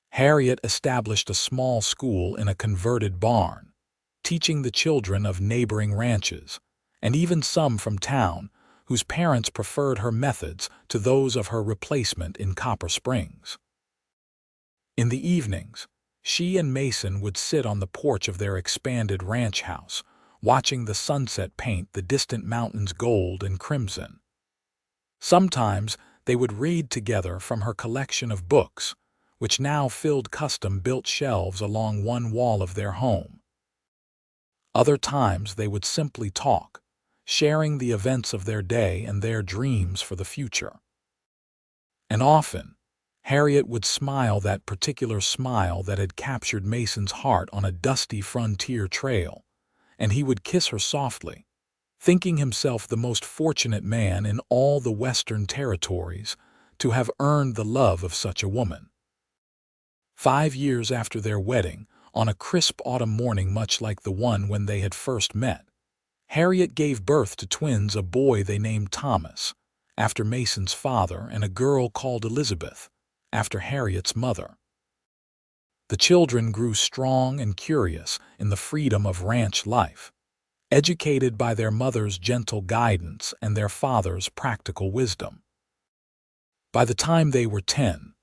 Harriet established a small school in a converted barn, teaching the children of neighboring ranches, and even some from town, whose parents preferred her methods to those of her replacement in Copper Springs. In the evenings, she and Mason would sit on the porch of their expanded ranch house, watching the sunset paint the distant mountains gold and crimson. Sometimes they would read together from her collection of books, which now filled custom-built shelves along one wall of their home. Other times they would simply talk, sharing the events of their day and their dreams for the future. And often, Harriet would smile that particular smile that had captured Mason's heart on a dusty frontier trail, and he would kiss her softly, thinking himself the most fortunate man in all the Western territories to have earned the love of such a woman. 5 years after their wedding, on a crisp autumn morning much like the one when they had first met, Harriet gave birth to twins, a boy they named Thomas, after Mason's father, and a girl called Elizabeth, after Harriet's mother. The children grew strong and curious in the freedom of ranch life, educated by their mother's gentle guidance and their father's practical wisdom. By the time they were 10,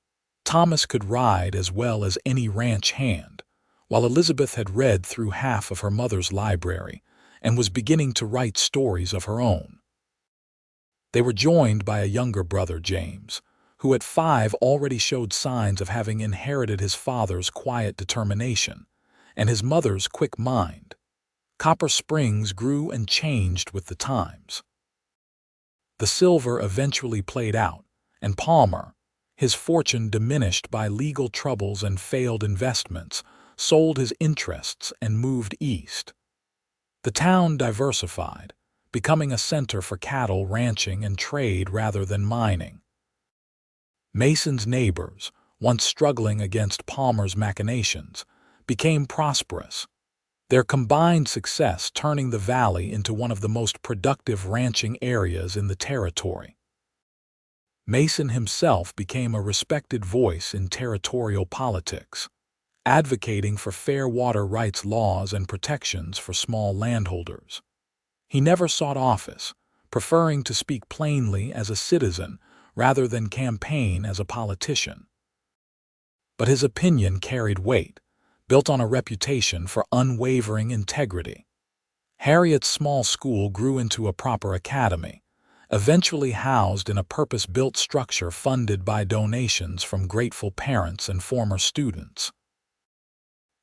Thomas could ride as well as any ranch hand, while Elizabeth had read through half of her mother's library and was beginning to write stories of her own. They were joined by a younger brother, James, who at 5 already showed signs of having inherited his father's quiet determination and his mother's quick mind. Copper Springs grew and changed with the times. The silver eventually played out, and Palmer, his fortune diminished by legal troubles and failed investments, sold his interests and moved east. The town diversified, becoming a center for cattle ranching and trade rather than mining. Mason's neighbors, once struggling against Palmer's machinations, became prosperous, their combined success turning the valley into one of the most productive ranching areas in the territory. Mason himself became a respected voice in territorial politics, advocating for fair water rights laws and protections for small landholders. He never sought office, preferring to speak plainly as a citizen rather than campaign as a politician. But his opinion carried weight, built on a reputation for unwavering integrity. Harriet's small school grew into a proper academy, eventually housed in a purpose-built structure funded by donations from grateful parents and former students.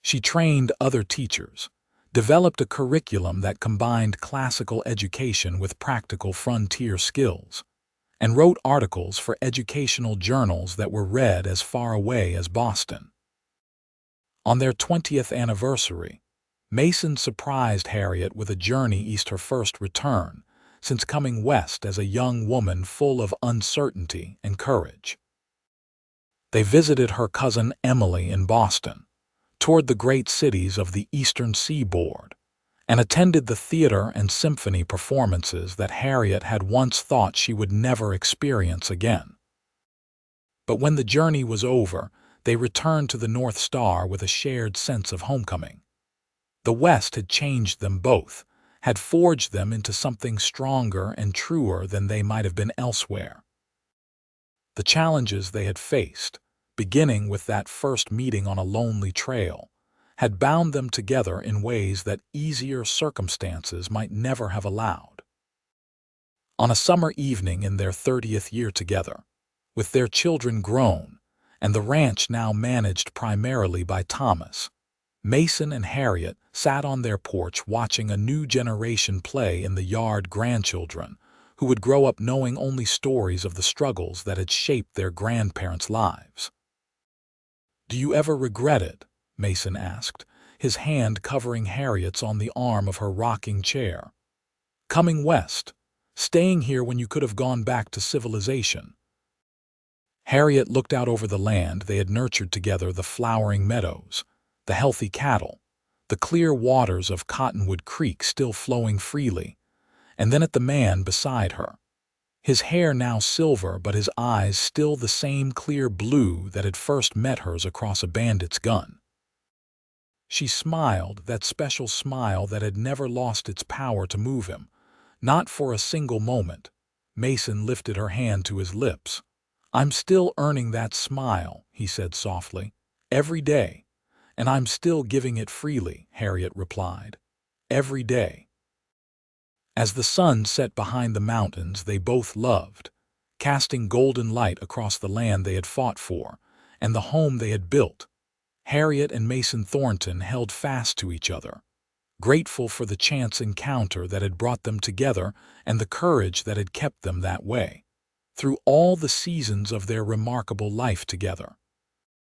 She trained other teachers, developed a curriculum that combined classical education with practical frontier skills, and wrote articles for educational journals that were read as far away as Boston. On their 20th anniversary, Mason surprised Harriet with a journey east, her first return since coming west as a young woman full of uncertainty and courage. They visited her cousin Emily in Boston, toured the great cities of the eastern seaboard, and attended the theater and symphony performances that Harriet had once thought she would never experience again. But when the journey was over, they returned to the North Star with a shared sense of homecoming. The West had changed them both, had forged them into something stronger and truer than they might have been elsewhere. The challenges they had faced, beginning with that first meeting on a lonely trail, had bound them together in ways that easier circumstances might never have allowed. On a summer evening in their 30th year together, with their children grown, and the ranch now managed primarily by Thomas, Mason and Harriet sat on their porch watching a new generation play in the yard, grandchildren who would grow up knowing only stories of the struggles that had shaped their grandparents' lives. "Do you ever regret it?" Mason asked, his hand covering Harriet's on the arm of her rocking chair. "Coming west, staying here when you could have gone back to civilization." Harriet looked out over the land they had nurtured together, the flowering meadows, the healthy cattle, the clear waters of Cottonwood Creek still flowing freely, and then at the man beside her, his hair now silver but his eyes still the same clear blue that had first met hers across a bandit's gun. She smiled, that special smile that had never lost its power to move him, not for a single moment. Mason lifted her hand to his lips. "I'm still earning that smile," he said softly, "every day. And I'm still giving it freely," Harriet replied. "Every day." As the sun set behind the mountains they both loved, casting golden light across the land they had fought for and the home they had built, Harriet and Mason Thornton held fast to each other, grateful for the chance encounter that had brought them together and the courage that had kept them that way through all the seasons of their remarkable life together.